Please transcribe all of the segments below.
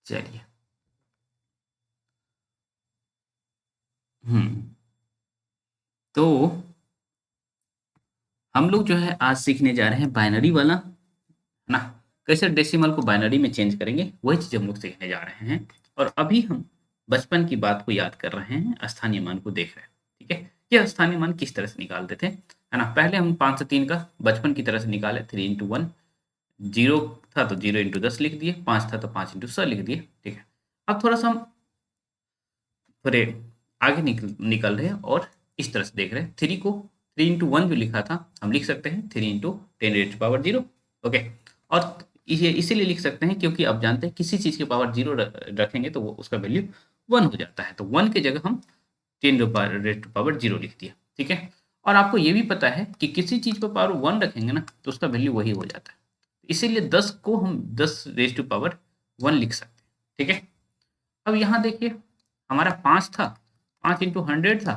चलिए। तो हम लोग जो है आज सीखने जा रहे हैं बाइनरी वाला, है ना? कैसे डेसिमल को बाइनरी में चेंज करेंगे, वही चीज़ हम लोग सीखने जा रहे हैं। और अभी हम बचपन की बात को याद कर रहे हैं, स्थानीय मान को देख रहे हैं, ठीक है? ये स्थानीय मान किस तरह से निकालते थे, है ना? पहले हम 5 से 3 का बचपन की तरह से निकाले, 3 into 1, 0 था तो 0 into 10 लिख दिए, 5 था तो 5 into 100 लिख दिए, ठीक है? अब थोड़ा-सा हम थोड़े आगे निकल रहे हैं और इस तरह से देख रहे हैं। 3 को 3 into 1 जो लिखा था, हम लिख सकते हैं 3 into 10 raised to power 0, okay? और ये इसीलिए लिख सकते हैं क्योंकि आप जानते हैं किसी चीज़ के पावर 0 रखेंगे तो वो उसका वैल्यू 1 हो जाता है। तो 1 की जगह हम 10 रेज़्ड टू पावर 0 लिख दिया, ठीक है? और आपको ये भी पता है कि किसी चीज़ पे पावर 1 रखेंगे ना, तो उसका वैल्यू वही हो जाता है। इसीलिए 10 को हम 10 रेज़्ड टू पावर 1 लिख सकते हैं, ठीक है? अब यहाँ देखिए, हमारा 5 था, 5 into 100 था,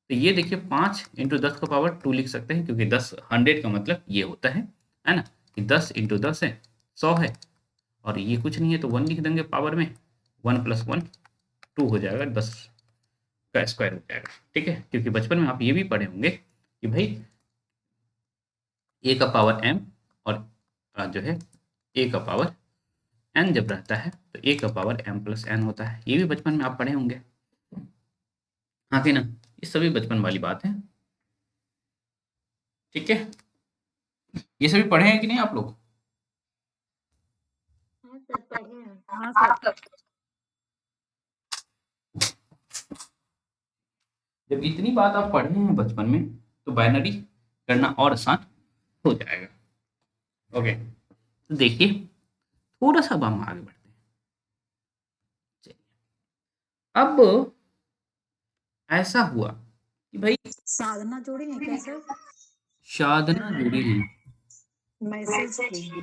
तो ये देखिए 5 into 10 का पावर 2 लिख सकते हैं क्योंकि 10 100 का मतलब ये होता है ना? कि 10 into 10 है, 100 है और ये कुछ नहीं है तो 1 लिख देंगे पावर में, 1 + 1 2 हो जाएगा, 10 का स्क्वायर हो जाएगा, ठीक है? क्योंकि बचपन में आप ये भी पढ़े होंगे कि भाई a का पावर m और जो है a का पावर n जब रहता है तो a का पावर m + n होता है। ये भी बचपन में आप पढ़े होंगे। हाँ कि ना? ये सभी बचपन वाली बात है, ठीक है? ये सभी पढ़े हैं कि नहीं आप लोग? हाँ सर पढ़े हैं। हाँ सर। जब इतनी बात आप पढ़े हैं बचपन में तो बाइनरी करना और आसान हो जाएगा। ओके, तो देखिए थोड़ा सा अब हम आगे बढ़ते हैं। चलिए, अब ऐसा हुआ कि भाई साधना जोड़ी है क्या सर? साधना जुड़ी है, मैसेज की है।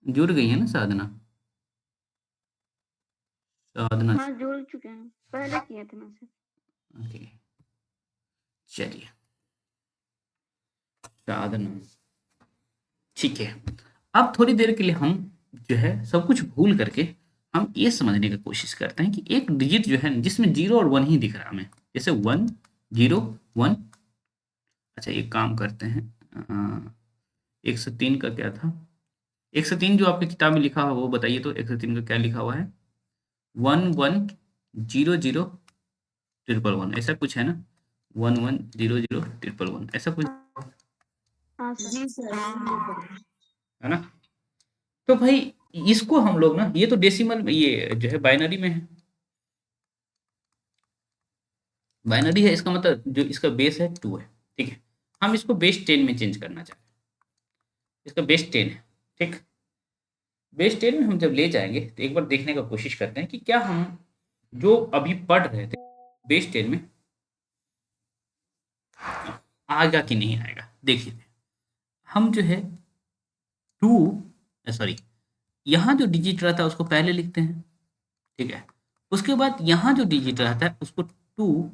जुड़ गई है ना साधना? साधना, हाँ जुड़ चुके हैं, पहले किए थे मैसेज। ओके, चलिए साधना, ठीक है। अब थोड़ी देर के लिए हम जो है सब कुछ भूल करके हम ये समझने की कोशिश करते हैं कि एक डिजिट जो है जिसमें 0 और 1 ही दिख रहा है हमें, जैसे 1 0 1। अच्छा एक काम करते हैं, 103 का क्या था? 103 जो आपकी किताब में लिखा हुआ वो बताइए तो 103 का क्या लिखा हुआ है? 1 1 0 0 ट्रिपल 1 ऐसा कुछ है ना? 1 1 0 0 ट्रिपल 1 ऐसा कुछ हाँ सर। जी सर है ना? तो भाई इसको हम लोग ना, ये तो डेसिमल में, ये जो है बाइनरी में है। बाइनरी है इसका मतलब जो इसका बेस है 2 है, ठीक है? हम इसको बेस 10 में चेंज करना चाहते हैं। इसका बेस 10 है, ठीक? बेस 10 में हम जब ले जाएंगे तो एक बार देखने का कोशिश करते हैं कि क्या हम जो अभी पढ़ रहे थे बेस 10 में आएगा कि नहीं आएगा। देखिए हम जो है 2, सॉरी, यहाँ जो डिजिट रहता है उसको पहले लिखते हैं, ठीक है? उसके बाद यहाँ जो डिजिट रहता है उसको 2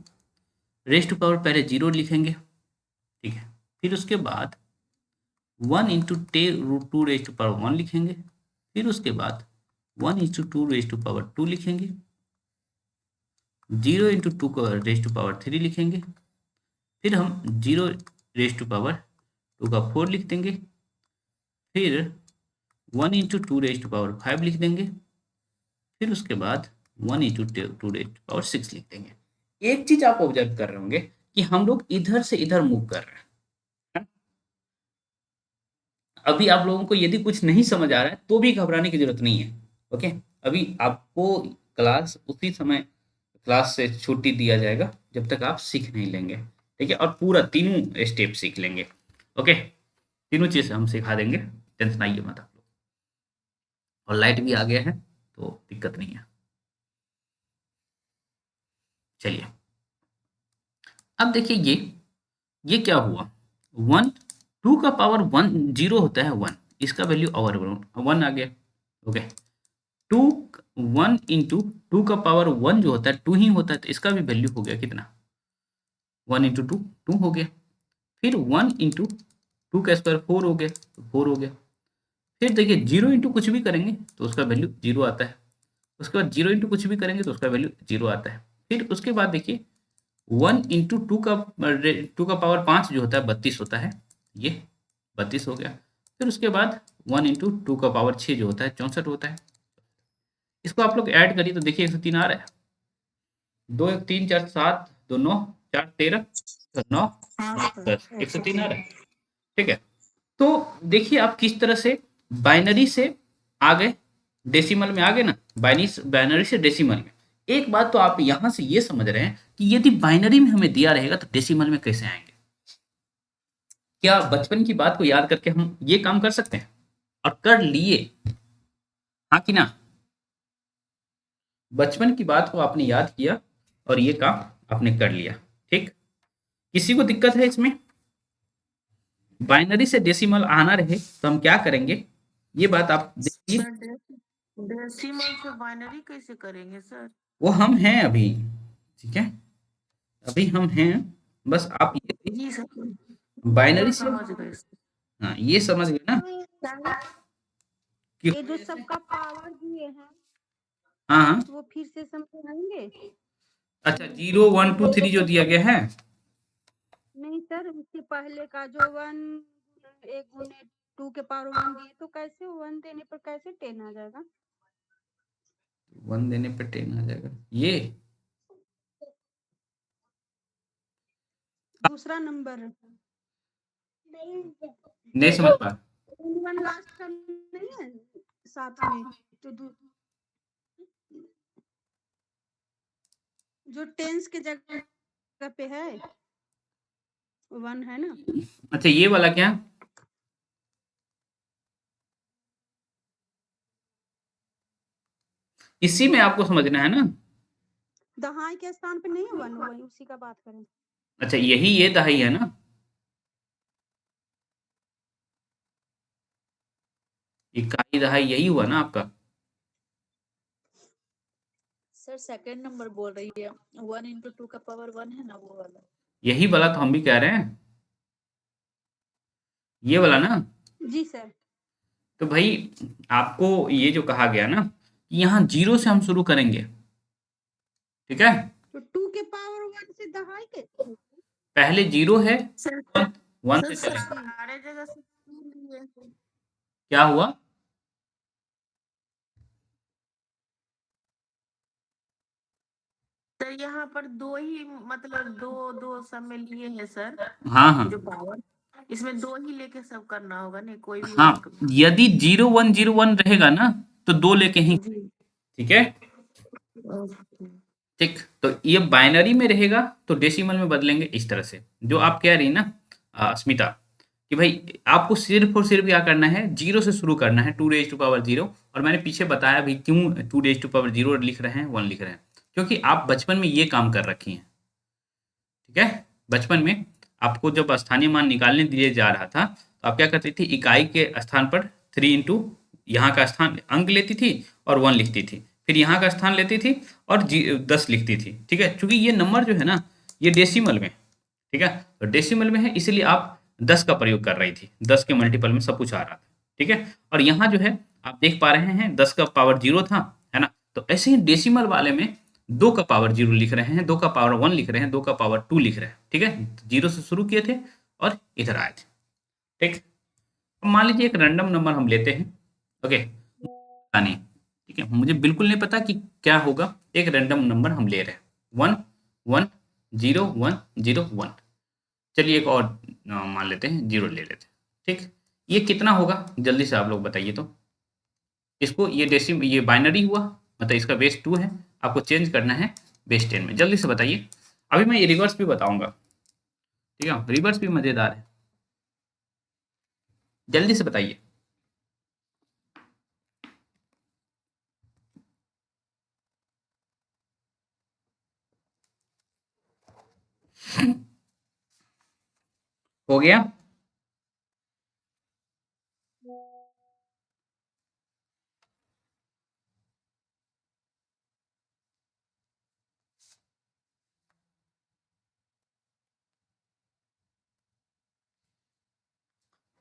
रेज़ टू पावर पहले 0 लिखेंगे, ठीक है? फिर उसके बाद 1 into root 2 raise to power 1 लिखेंगे, फिर उसके बाद 1 इंटू 2 रेज़ टू पावर 2 लिखेंगे, 0 इंटू 2 का रेज़ टू पावर 3 लिखेंगे, फिर हम 0 रेज़ टू पावर 2 का 4 लिख देंगे, फिर 1 इंटू 2 रेज़ टू पावर 5 लिख देंगे, फिर उसके बाद 1 इंटू 2 रेज़ टू पावर 6 लिख देंगे। एक चीज़ आप ऑब्जर्व कर रहे होंगे कि हम लोग इधर से इधर मूव कर रहे हैं। अभी आप लोगों को यदि कुछ नहीं समझ आ रहा है तो भी घबराने की जरूरत नहीं है, ओके? अभी आपको क्लास उसी समय क्लास से छुट्टी दिया जाएगा जब तक आप सीख नहीं लेंगे, ठीक है? और पूरा तीनों स्टेप सीख लेंगे, ओके? तीनों चीज़ हम सिखा देंगे, टेंशन आइए मत आप लोग। और लाइट भी आ गया है तो दिक्कत नहीं है। चलिए अब देखिए ये क्या हुआ? 1 2 का पावर 1 0 होता है 1, इसका वैल्यू ओवर 1 आ गया, ओके? 2 1 इंटू 2 का पावर 1 जो होता है 2 ही होता है तो इसका भी वैल्यू हो गया कितना? 1 इंटू 2 2 हो गया। फिर 1 इंटू 2 का स्क्वायर 4 हो गया तो 4 हो गया। फिर देखिए 0 इंटू कुछ भी करेंगे तो उसका वैल्यू 0 आता है। उसके बाद 0 इंटू कुछ भी करेंगे तो उसका वैल्यू 0 आता है। फिर उसके बाद देखिए 1 इंटू टू का पावर 5 जो होता है 32 होता है, ये 32 हो गया। फिर उसके बाद 1 इंटू टू का पावर 6 जो होता है 64 होता है। इसको आप लोग ऐड करिए तो देखिए 103 आ रहा है। 2 1 3 4 7 2 9 4 13 9 हाँ 9 सर 10 एक सौ 103 आ तीन रहा है। ठीक है, तो देखिए आप किस तरह से बाइनरी से आ गए, डेसिमल में आ गए ना, बाइनरी से डेसिमल में। एक बात तो आप यहां से ये समझ रहे हैं कि यदि बाइनरी में हमें दिया रहेगा तो डेसिमल में कैसे आएंगे। क्या बचपन की बात को याद करके हम ये काम कर सकते हैं और कर लिए, हाँ कि ना? बचपन की बात को आपने याद किया और ये काम आपने कर लिया। ठीक, किसी को दिक्कत है इसमें? बाइनरी से डेसिमल आना रहे तो हम क्या करेंगे, ये बात आप देखिए। सर डेसिमल से बाइनरी कैसे करेंगे सर? वो हम हैं अभी, ठीक है, अभी हम हैं। बस आप ये जी सर, बाइनरी पूरा से, समझ गए सर। हाँ ये समझ गए ना कि, ये जो सबका पावर दिए हैं हाँ हाँ, वो फिर से समझाएंगे? अच्छा 0 1 2 3 जो दिया गया है, नहीं सर, उससे पहले का जो 1 एक गुने 2 के पावर 1 दिए तो कैसे 1 देने पर कैसे 10 आ जाएगा? 1 देने पे 10 आ जाएगा, ये दूसरा नंबर नहीं समझ पा। 1 लास्ट का नहीं है साथ में, तो जो टेंस के जगह पे है 1 है ना? अच्छा ये वाला क्या, इसी में आपको समझना है ना। दहाई के स्थान पे नहीं है 1, वही उसी का बात करें। अच्छा यही ये दहाई है ना, इकाई दहाई यही हुआ ना आपका। सर सेकंड नंबर बोल रही है 1 इंटू 2 का पावर 1 है ना वो वाला। यही वाला तो हम भी कह रहे हैं, ये वाला ना। जी सर। तो भाई आपको ये जो कहा गया ना कि यहाँ 0 से हम शुरू करेंगे, ठीक है, तो 2 के पावर 1 से दहाई के पहले 0 है, सर 1 सर से सर चलेंगे। सारे जगह से लिए हैं। क्या हुआ, सर यहाँ पर दो ही मतलब दो दो सब में लिए हैं सर, हाँ हाँ जो पावर इसमें दो ही लेके सब करना होगा, नहीं कोई भी हाँ, एक। यदि 0 1 0 1 रहेगा ना तो 2 लेके ही, जी ठीक है। ओके। ठीक, तो ये बाइनरी में रहेगा तो डेसिमल में बदलेंगे इस तरह से, जो आप कह रही ना अस्मिता, कि भाई आपको सिर्फ और सिर्फ क्या करना है, 0 से शुरू करना है, 2 raised to power 0। और मैंने पीछे बताया भी क्यों 2 raised to power 0 लिख रहे हैं, 1 लिख रहे हैं, क्योंकि आप बचपन में ये काम कर रखी हैं। ठीक है, बचपन में आपको जब स्थानीय मान निकालने दिए जा रहा था तो आप क्या करती थी, इकाई के स्थान पर 3 इंटू यहाँ का स्थान अंक लेती थी और 1 लिखती थी, फिर यहाँ का स्थान लेती थी और 10 लिखती थी। ठीक है, चूंकि ये नंबर जो है ना ये डेसिमल में, ठीक है, तो डेसिमल में है इसलिए आप 10 का प्रयोग कर रही थी, 10 के मल्टीपल में सब कुछ आ रहा था। ठीक है, और यहाँ जो है आप देख पा रहे हैं 10 का पावर 0 था, है ना, तो ऐसे ही डेसिमल वाले में 2 का पावर 0 लिख रहे हैं, 2 का पावर 1 लिख रहे हैं, 2 का पावर 2 लिख रहे हैं। ठीक है, 0 से शुरू किए थे और इधर आए थे। ठीक, अब मान लीजिए एक रैंडम नंबर हम लेते हैं, ओके, पता नहीं, ठीक है, मुझे बिल्कुल नहीं पता कि क्या होगा, एक रैंडम नंबर हम ले रहे हैं 1 1 0 1 0 1। चलिए एक और मान लेते हैं 0 ले लेते हैं। ठीक, ये कितना होगा जल्दी से आप लोग बताइए तो। इसको ये बाइनरी हुआ, मतलब इसका बेस 2 है, आपको चेंज करना है बेस 10 में, जल्दी से बताइए। अभी मैं ये रिवर्स भी बताऊंगा, ठीक है, रिवर्स भी मजेदार है, जल्दी से बताइए। हो गया,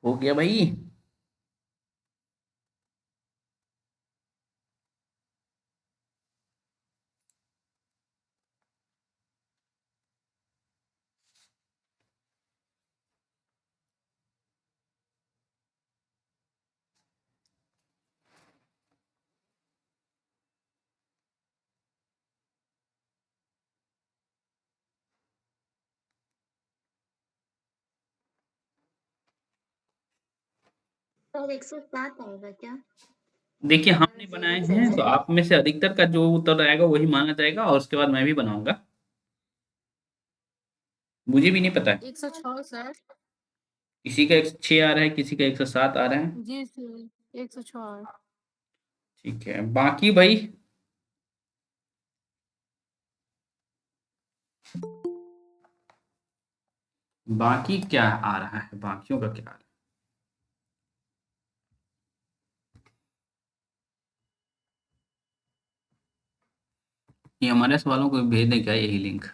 हो गया भाई। सर 107 आएगा क्या? देखिए हमने बनाए हैं तो आप में से अधिकतर का जो उत्तर आएगा वही माना जाएगा और उसके बाद मैं भी बनाऊंगा। मुझे भी नहीं पता है। 106 सर। किसी का 106 आ रहा है, किसी का 107 आ रहा है। जी सर 106। ठीक है, बाकी भाई बाकी क्या आ रहा है, बाकियों का क्या आ रहा है? ये हमारे सवालों को भेज दें क्या, यही लिंक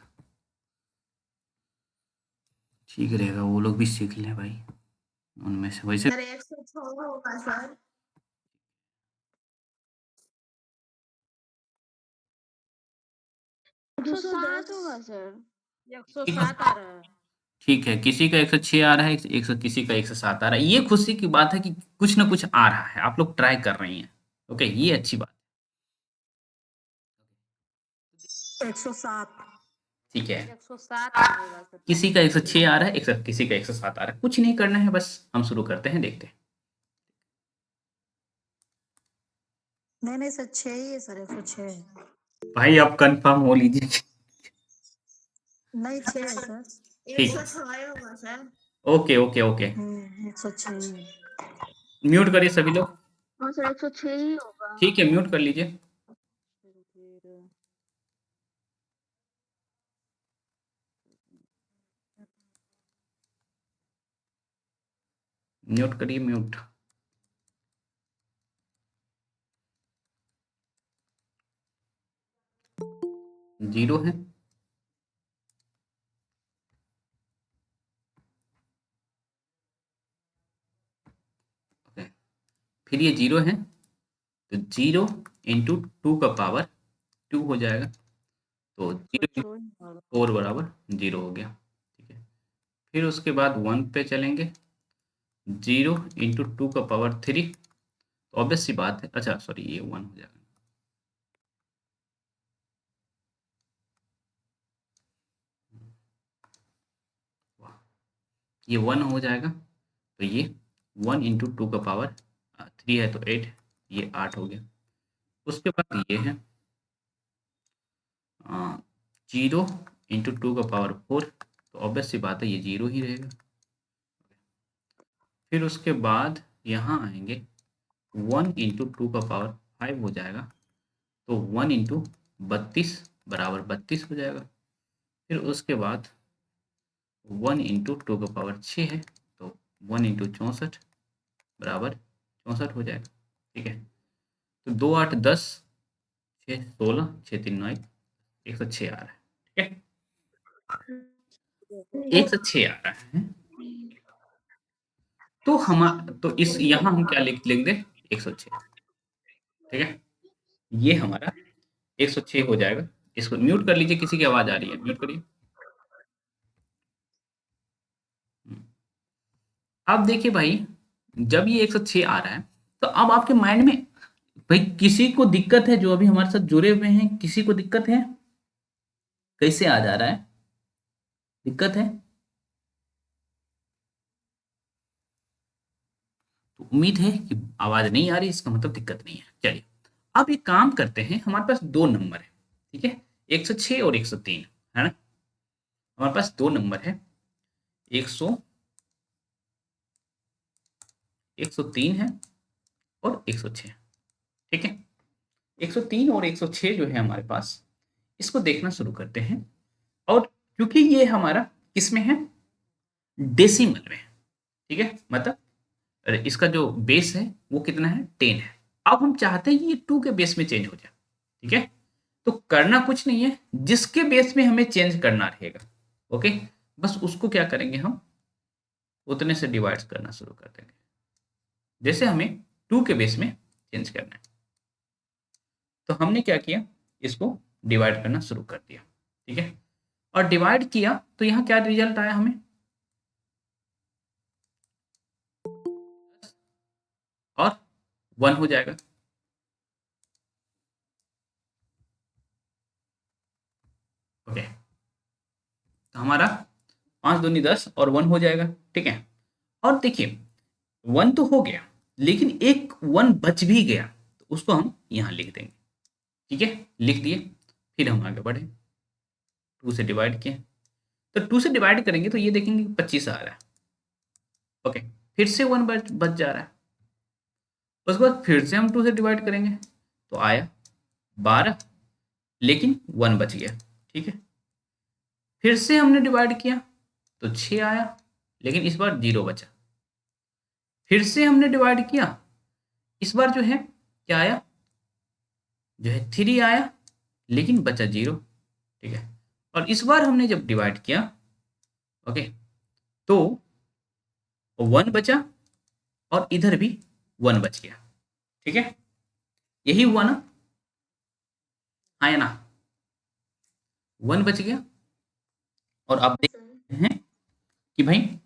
ठीक रहेगा, वो लोग भी सीख लें भाई उनमें से। वैसे सर 106 होगा सर। 107 होगा सर। ठीक 107 आ रहा है। ठीक है, किसी का 106 आ रहा है, किसी का 107 आ रहा है। ये खुशी की बात है कि कुछ ना कुछ आ रहा है, आप लोग ट्राई कर रही हैं। ओके, ये अच्छी बात। 107। ठीक है, 107 आएगा सर। किसी का 106 आ रहा है, किसी का 107 आ रहा है। कुछ नहीं करना है, बस हम शुरू करते हैं, देखते हैं। नहीं सर 6 ही है सर, 106 भाई आप कंफर्म हो लीजिए। नहीं 6 है सर। ठीक, 106 होगा sir. Okay okay okay. 106 mute करिए सभी लोग। हाँ सर 106 ही होगा। ठीक है, म्यूट कर लीजिए। फिर म्यूट करिए, म्यूट। जीरो है। ओके, फिर ये जीरो है, तो जीरो इंटू टू का पावर टू हो जाएगा, तो जीरो 4 बराबर जीरो हो गया। ठीक है, फिर उसके बाद वन पे चलेंगे, जीरो इंटू टू का पावर थ्री, तो ऑब्वियस सी बात है, अच्छा सॉरी ये वन हो जाएगा। वाह, ये वन हो जाएगा, तो ये वन इंटू टू का पावर थ्री है तो एट, ये आठ हो गया। उसके बाद ये है जीरो इंटू टू का पावर फोर, तो ऑब्वियस सी बात है ये जीरो ही रहेगा। फिर उसके बाद यहाँ आएंगे, वन इंटू टू का पावर फाइव हो जाएगा, तो वन इंटू बत्तीस बराबर बत्तीस हो जाएगा। फिर उसके बाद वन इंटू टू का पावर छः है, तो वन इंटू चौंसठ बराबर चौंसठ हो जाएगा। ठीक है, तो दो आठ दस, छः सोलह, छः तीन नौ, एक सौ छः आ रहा है। ठीक है, एक सौ छः आ रहा है। तो हम तो इस यहाँ हम क्या लिख दें, एक सौ छः। ठीक है, ये हमारा 106 हो जाएगा। इसको म्यूट कर लीजिए, किसी की आवाज आ रही है, म्यूट करिए। अब देखिए भाई, जब ये 106 आ रहा है, तो अब आपके माइंड में भाई किसी को दिक्कत है, जो अभी हमारे साथ जुड़े हुए हैं, किसी को दिक्कत है? कैसे आ जा रहा है, दिक्कत है? तो उम्मीद है कि आवाज नहीं आ रही, इसका मतलब दिक्कत नहीं है। चलिए, अब एक काम करते हैं, हमारे पास दो नंबर है। ठीक है, 106 और 103 है ना, हमारे पास दो नंबर है, 100 103 है और 106। ठीक है, 103 और 106 जो है हमारे पास, इसको देखना शुरू करते हैं। और क्योंकि ये हमारा किसमें है, डेसिमल में। ठीक है, मतलब इसका जो बेस है वो कितना है, 10 है। अब हम चाहते हैं कि ये 2 के बेस में चेंज हो जाए। ठीक है, तो करना कुछ नहीं है, जिसके बेस में हमें चेंज करना रहेगा, ओके, बस उसको क्या करेंगे हम, उतने से डिवाइड करना शुरू कर देंगे, जैसे हमें 2 के बेस में चेंज करना है। तो हमने क्या किया, इसको डिवाइड करना शुरू कर दिया। ठीक है, और डिवाइड किया तो यहाँ क्या रिजल्ट आया हमें, और वन हो जाएगा। ओके, तो हमारा पाँच दूनी 10 और वन हो जाएगा। ठीक है, और देखिए वन तो हो गया, लेकिन एक 1 बच भी गया तो उसको हम यहाँ लिख देंगे। ठीक है, लिख दिए। फिर हम आगे बढ़े, 2 से डिवाइड किए तो 2 से डिवाइड करेंगे तो ये देखेंगे कि 25 आ रहा है। ओके, फिर से 1 बच जा रहा है। उसके बाद फिर से हम 2 से डिवाइड करेंगे तो आया 12, लेकिन 1 बच गया। ठीक है, फिर से हमने डिवाइड किया तो 6 आया, लेकिन इस बार 0 बचा। फिर से हमने डिवाइड किया, इस बार जो है क्या आया, जो है 3 आया, लेकिन बचा 0। ठीक है, और इस बार हमने जब डिवाइड किया, ओके, तो 1 बचा और इधर भी 1 बच गया। ठीक है, यही हुआ ना, हाँ या ना, 1 बच गया और आप देख रहे हैं कि भाई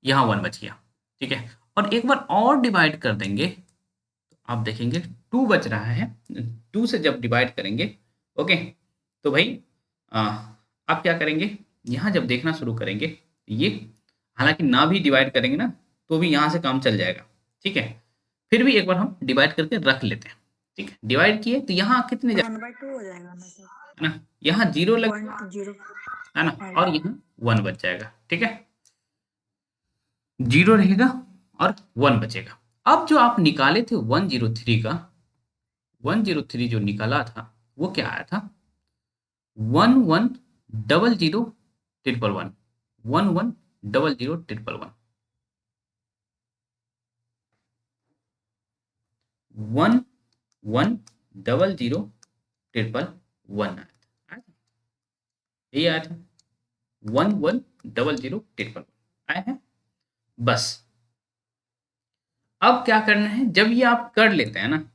यहाँ 1 बच गया। ठीक है, और एक बार और डिवाइड कर देंगे तो आप देखेंगे 2 बच रहा है। 2 से जब डिवाइड करेंगे, ओके, तो भाई आप क्या करेंगे, यहाँ जब देखना शुरू करेंगे, ये हालांकि ना भी डिवाइड करेंगे ना तो भी यहाँ से काम चल जाएगा। ठीक है, फिर भी एक बार हम डिवाइड करके रख लेते हैं। ठीक है, डिवाइड किए तो यहाँ कितने 1/2 हो जाएगा ना सर, है ना, यहाँ 0 लग 0 है ना, और यहाँ 1 बच जाएगा। ठीक है, 0 रहेगा और 1 बचेगा। अब जो आप निकाले थे 103 का, 103 जो निकाला था वो क्या आया था, 11000111 11000111 11000111 आया था, ये आया था 11000111 आया है। बस अब क्या करना है, जब ये आप कर लेते हैं ना,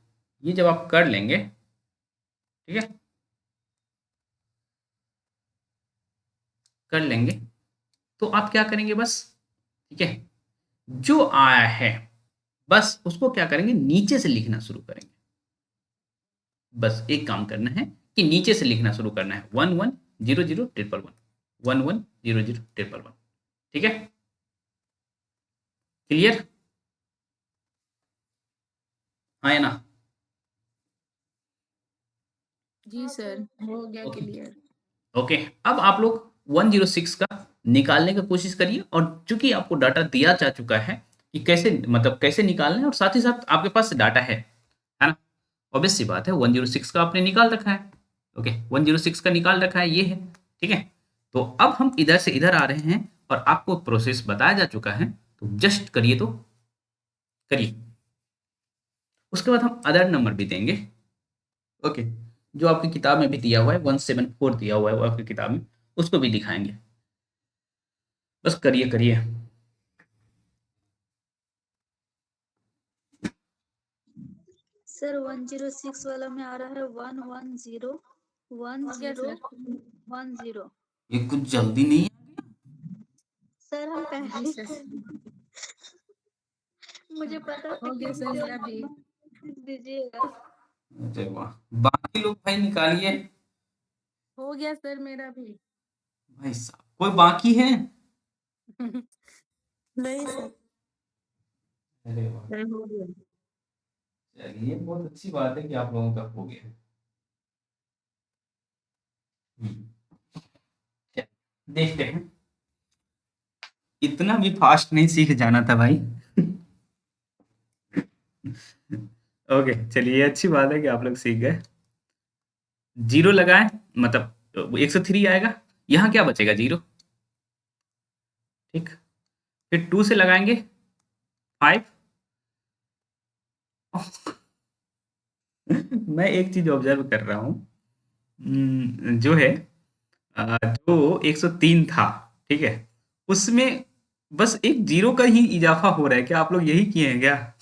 ये जब आप कर लेंगे, ठीक है, कर लेंगे तो आप क्या करेंगे बस, ठीक है, जो आया है बस उसको क्या करेंगे, नीचे से लिखना शुरू करेंगे। बस एक काम करना है कि नीचे से लिखना शुरू करना है, 11001111 110011। ठीक है, क्लियर, हाँ या ना? जी सर, हो गया ओके क्लियर। ओके, अब आप लोग 106 का निकालने की कोशिश करिए, और चूंकि आपको डाटा दिया जा चुका है कि कैसे, मतलब कैसे निकालना है, और साथ ही साथ आपके पास डाटा है ना, ऑब्वियस सी बात है 106 का आपने निकाल रखा है। ओके, 106 का निकाल रखा है, ये है। ठीक है, तो अब हम इधर से इधर आ रहे हैं और आपको प्रोसेस बताया जा चुका है, तो जस्ट करिए, तो करिए। उसके बाद हम अदर नंबर भी देंगे। ओके, जो आपकी किताब में भी दिया हुआ है, 174 दिया हुआ है वो आपकी किताब में, उसको भी दिखाएंगे। बस करिए करिए। सर 106 वाला में आ रहा है 110 हो गया सर। 1010। ये कुछ जल्दी नहीं है? सर हम जी पहले सर, मुझे पता था हो कि गया सर मुझे मेरा भी। दीजिएगा। अरे वाह, बाकी लोग भाई निकालिए। हो गया सर मेरा भी। भाई साहब, कोई बाकी है? नहीं सर, अरे वाह, सर हो गया। चलिए बहुत अच्छी बात है कि आप लोगों का हो गया। हम्म, चलिए, देखते हैं। इतना भी फास्ट नहीं सीख जाना था भाई। ओके, चलिए, ये अच्छी बात है कि आप लोग सीख गए। 0 लगाए, मतलब 103 आएगा, यहाँ क्या बचेगा, 0। ठीक, फिर 2 से लगाएंगे 5। मैं एक चीज ऑब्जर्व कर रहा हूँ, जो है जो 103 था, ठीक है, उसमें बस एक 0 का ही इजाफा हो रहा है। क्या आप लोग यही किए हैं क्या?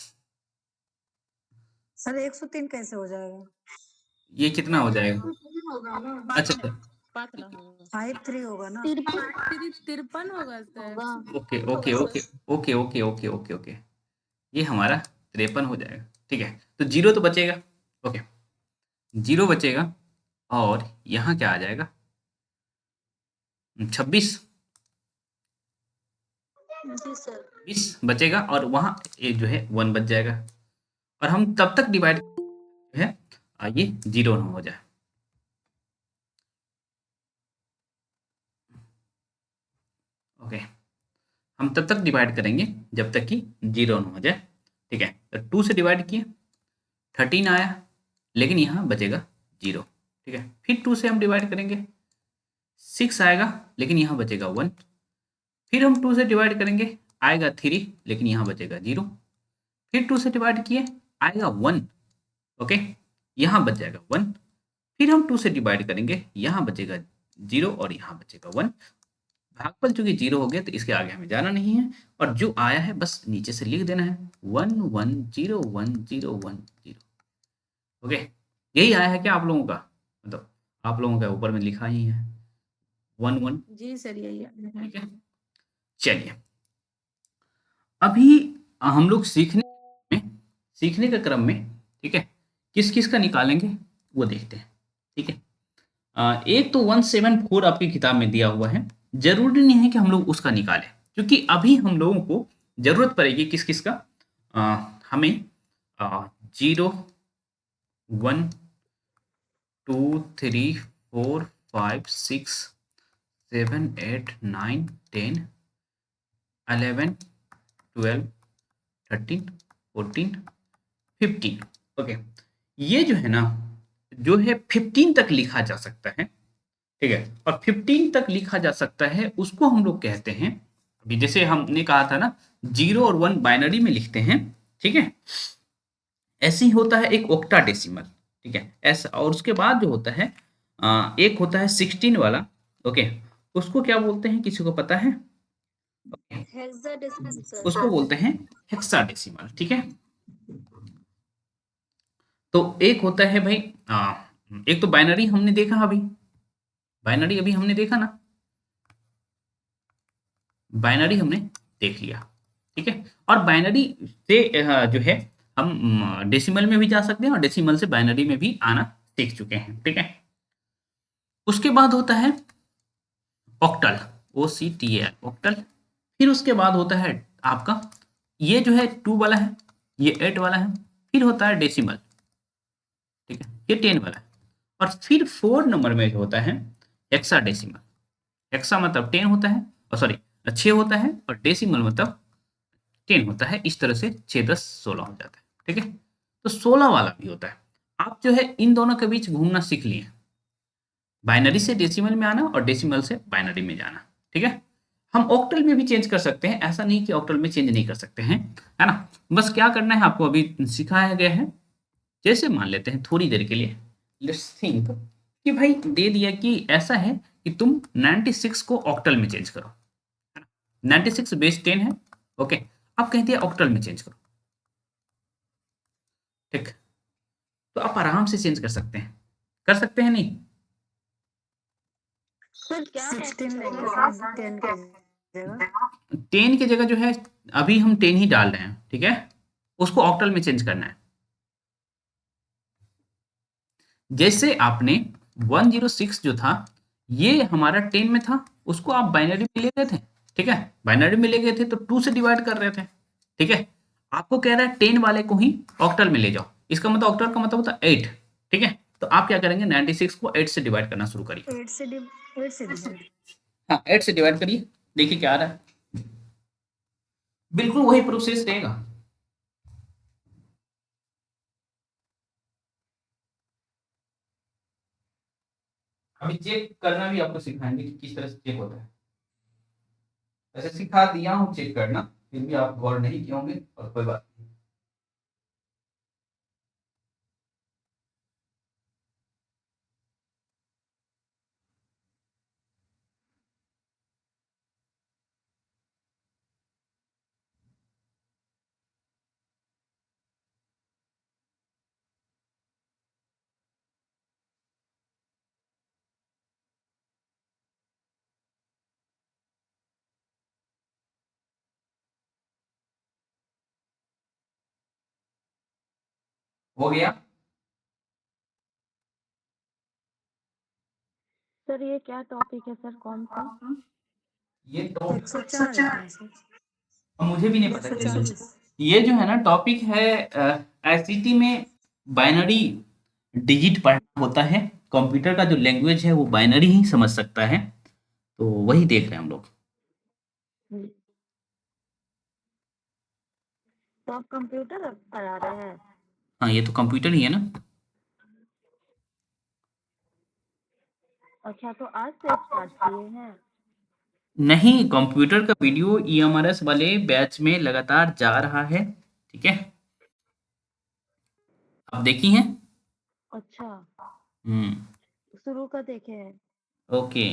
सर 103 कैसे हो जाएगा? ये कितना हो जाएगा? होगा ना, अच्छा अच्छा, पात्र होगा 53 होगा ना, 53 होगा सर। होगा। Okay okay okay okay okay okay okay okay, ये हमारा 53 हो जाएगा। ठीक है, तो 0 तो बचेगा। ओके, 0 बचेगा और यहाँ क्या आ जाएगा, 26, जी सर। 20 बचेगा, और वहाँ ये जो है 1 बच जाएगा। और हम तब तक डिवाइड है ये 0 ना हो जाए। ओके, हम तब तक डिवाइड करेंगे जब तक कि 0 ना हो जाए। ठीक है, तो 2 से डिवाइड किए 13 आया, लेकिन यहाँ बचेगा 0। ठीक है, फिर 2 से हम डिवाइड करेंगे 6 आएगा, लेकिन यहाँ बचेगा 1। फिर हम 2 से डिवाइड करेंगे आएगा 3, लेकिन यहाँ बचेगा 0। फिर 2 से डिवाइड किए आएगा 1। ओके, यहाँ बच जाएगा 1। फिर हम 2 से डिवाइड करेंगे, यहाँ बचेगा 0 और यहाँ बचेगा 1। भागफल चूंकि 0 हो गया तो इसके आगे हमें जाना नहीं है, और जो आया है बस नीचे से लिख देना है 1 1 0 1 0 1 0। ओके, यही आया है क्या आप लोगों का? मतलब आप लोगों का ऊपर में लिखा ही है 1 1। जी सर यही है। ठीक है, चलिए अभी हम लोग सीखने के क्रम में, ठीक है, किस किस का निकालेंगे वो देखते हैं। ठीक है, एक तो 174 आपकी किताब में दिया हुआ है, जरूरी नहीं है कि हम लोग उसका निकालें, क्योंकि अभी हम लोगों को जरूरत पड़ेगी किस किस का। हमें 0 1 2 3 4 5 6 7 8 9 10 11 12 13 14 15। ओके, ये जो है ना, जो है 15 तक लिखा जा सकता है। ठीक है, और 15 तक लिखा जा सकता है उसको हम लोग कहते हैं, अभी जैसे हमने कहा था ना 0 और 1 बाइनरी में लिखते हैं। ठीक है, ऐसे ही होता है एक ऑक्टाडेसिमल। ठीक है, ऐसा, और उसके बाद जो होता है एक होता है 16 वाला। ओके, उसको क्या बोलते हैं, किसी को पता है? Hexadecimal sir. उसको बोलते हैं हेक्साडेसिमल। ठीक है, तो एक होता है भाई एक तो बाइनरी हमने देखा, अभी बाइनरी अभी हमने देखा ना, बाइनरी हमने देख लिया। ठीक है, और बाइनरी से जो है हम डेसिमल में भी जा सकते हैं और डेसिमल से बाइनरी में भी आना सीख चुके हैं। ठीक है, उसके बाद होता है ऑक्टल, OCTL ऑक्टल। फिर उसके बाद होता है आपका ये जो है 2 वाला है, ये 8 वाला है। फिर होता है डेसिमल, ठीक है, ये 10 वाला है। और फिर 4 नंबर में जो होता है हेक्साडेसिमल। हेक्सा मतलब 10 होता है, और सॉरी 6 होता है, और डेसिमल मतलब 10 होता है। इस तरह से 6 10 16 हो जाता है। ठीक है, तो 16 वाला भी होता है। आप जो है इन दोनों के बीच घूमना सीख लिए, बाइनरी से डेसिमल में आना और डेसिमल से बाइनरी में जाना। ठीक है, हम ऑक्टल में भी चेंज कर सकते हैं, ऐसा नहीं कि ऑक्टल में चेंज नहीं कर सकते हैं, है ना। बस क्या करना है आपको, अभी सिखाया गया है। जैसे मान लेते हैं थोड़ी देर के लिए, लेट्स थिंक कि भाई दे दिया कि ऐसा है कि तुम 96 को ऑक्टल में चेंज करो, है ना। 96 बेस 10 है। ओके, आप कहते हैं ऑक्टल में चेंज करो। ठीक, तो आप आराम से चेंज कर सकते हैं, कर सकते हैं नहीं? सर क्या 16 टॉपिक लेंगे है? सर 10 के जगह। 10 की जगह जो है अभी हम 10 ही डाल रहे हैं। ठीक है, उसको ऑक्टल में चेंज करना है। जैसे आपने 106 जो था ये हमारा 10 में था, उसको आप बाइनरी में ले गए थे। ठीक है, बाइनरी में ले गए थे तो 2 से डिवाइड कर रहे थे। ठीक है, आपको कह रहा है 10 वाले को ही ऑक्टल में ले जाओ, इसका मतलब ऑक्टल का मतलब होता है 8। ठीक है, तो आप क्या करेंगे, 96 को 8 से डिवाइड करना शुरू करिए। 8 से डिवाइड। हाँ, 8 से डिवाइड करिए, देखिए क्या आ रहा है। बिल्कुल वही प्रोसेस रहेगा। अभी चेक करना भी आपको सिखाएंगे कि किस तरह से चेक होता है। ऐसे सिखा दिया हूँ चेक करना, फिर भी आप गौर नहीं किए होंगे, और कोई बात नहीं। हो गया? सर ये क्या टॉपिक है सर, कौन सा? ये तो 104 है क्या सर? मुझे भी नहीं पता 140। ये जो है ना टॉपिक है आईसीटी में बाइनरी डिजिट पढ़ना होता है। कंप्यूटर का जो लैंग्वेज है वो बाइनरी ही समझ सकता है, तो वही देख रहे हैं हम लोग। तो आप कंप्यूटर पढ़ा रहे हैं? हाँ, ये तो कंप्यूटर ही है ना। अच्छा, तो आज से स्टार्ट किए हैं? नहीं, कंप्यूटर का वीडियो ईएमआरएस वाले बैच में लगातार जा रहा है, ठीक है। आप देखी हैं? अच्छा, हम्म। शुरू का देखे हैं। ओके।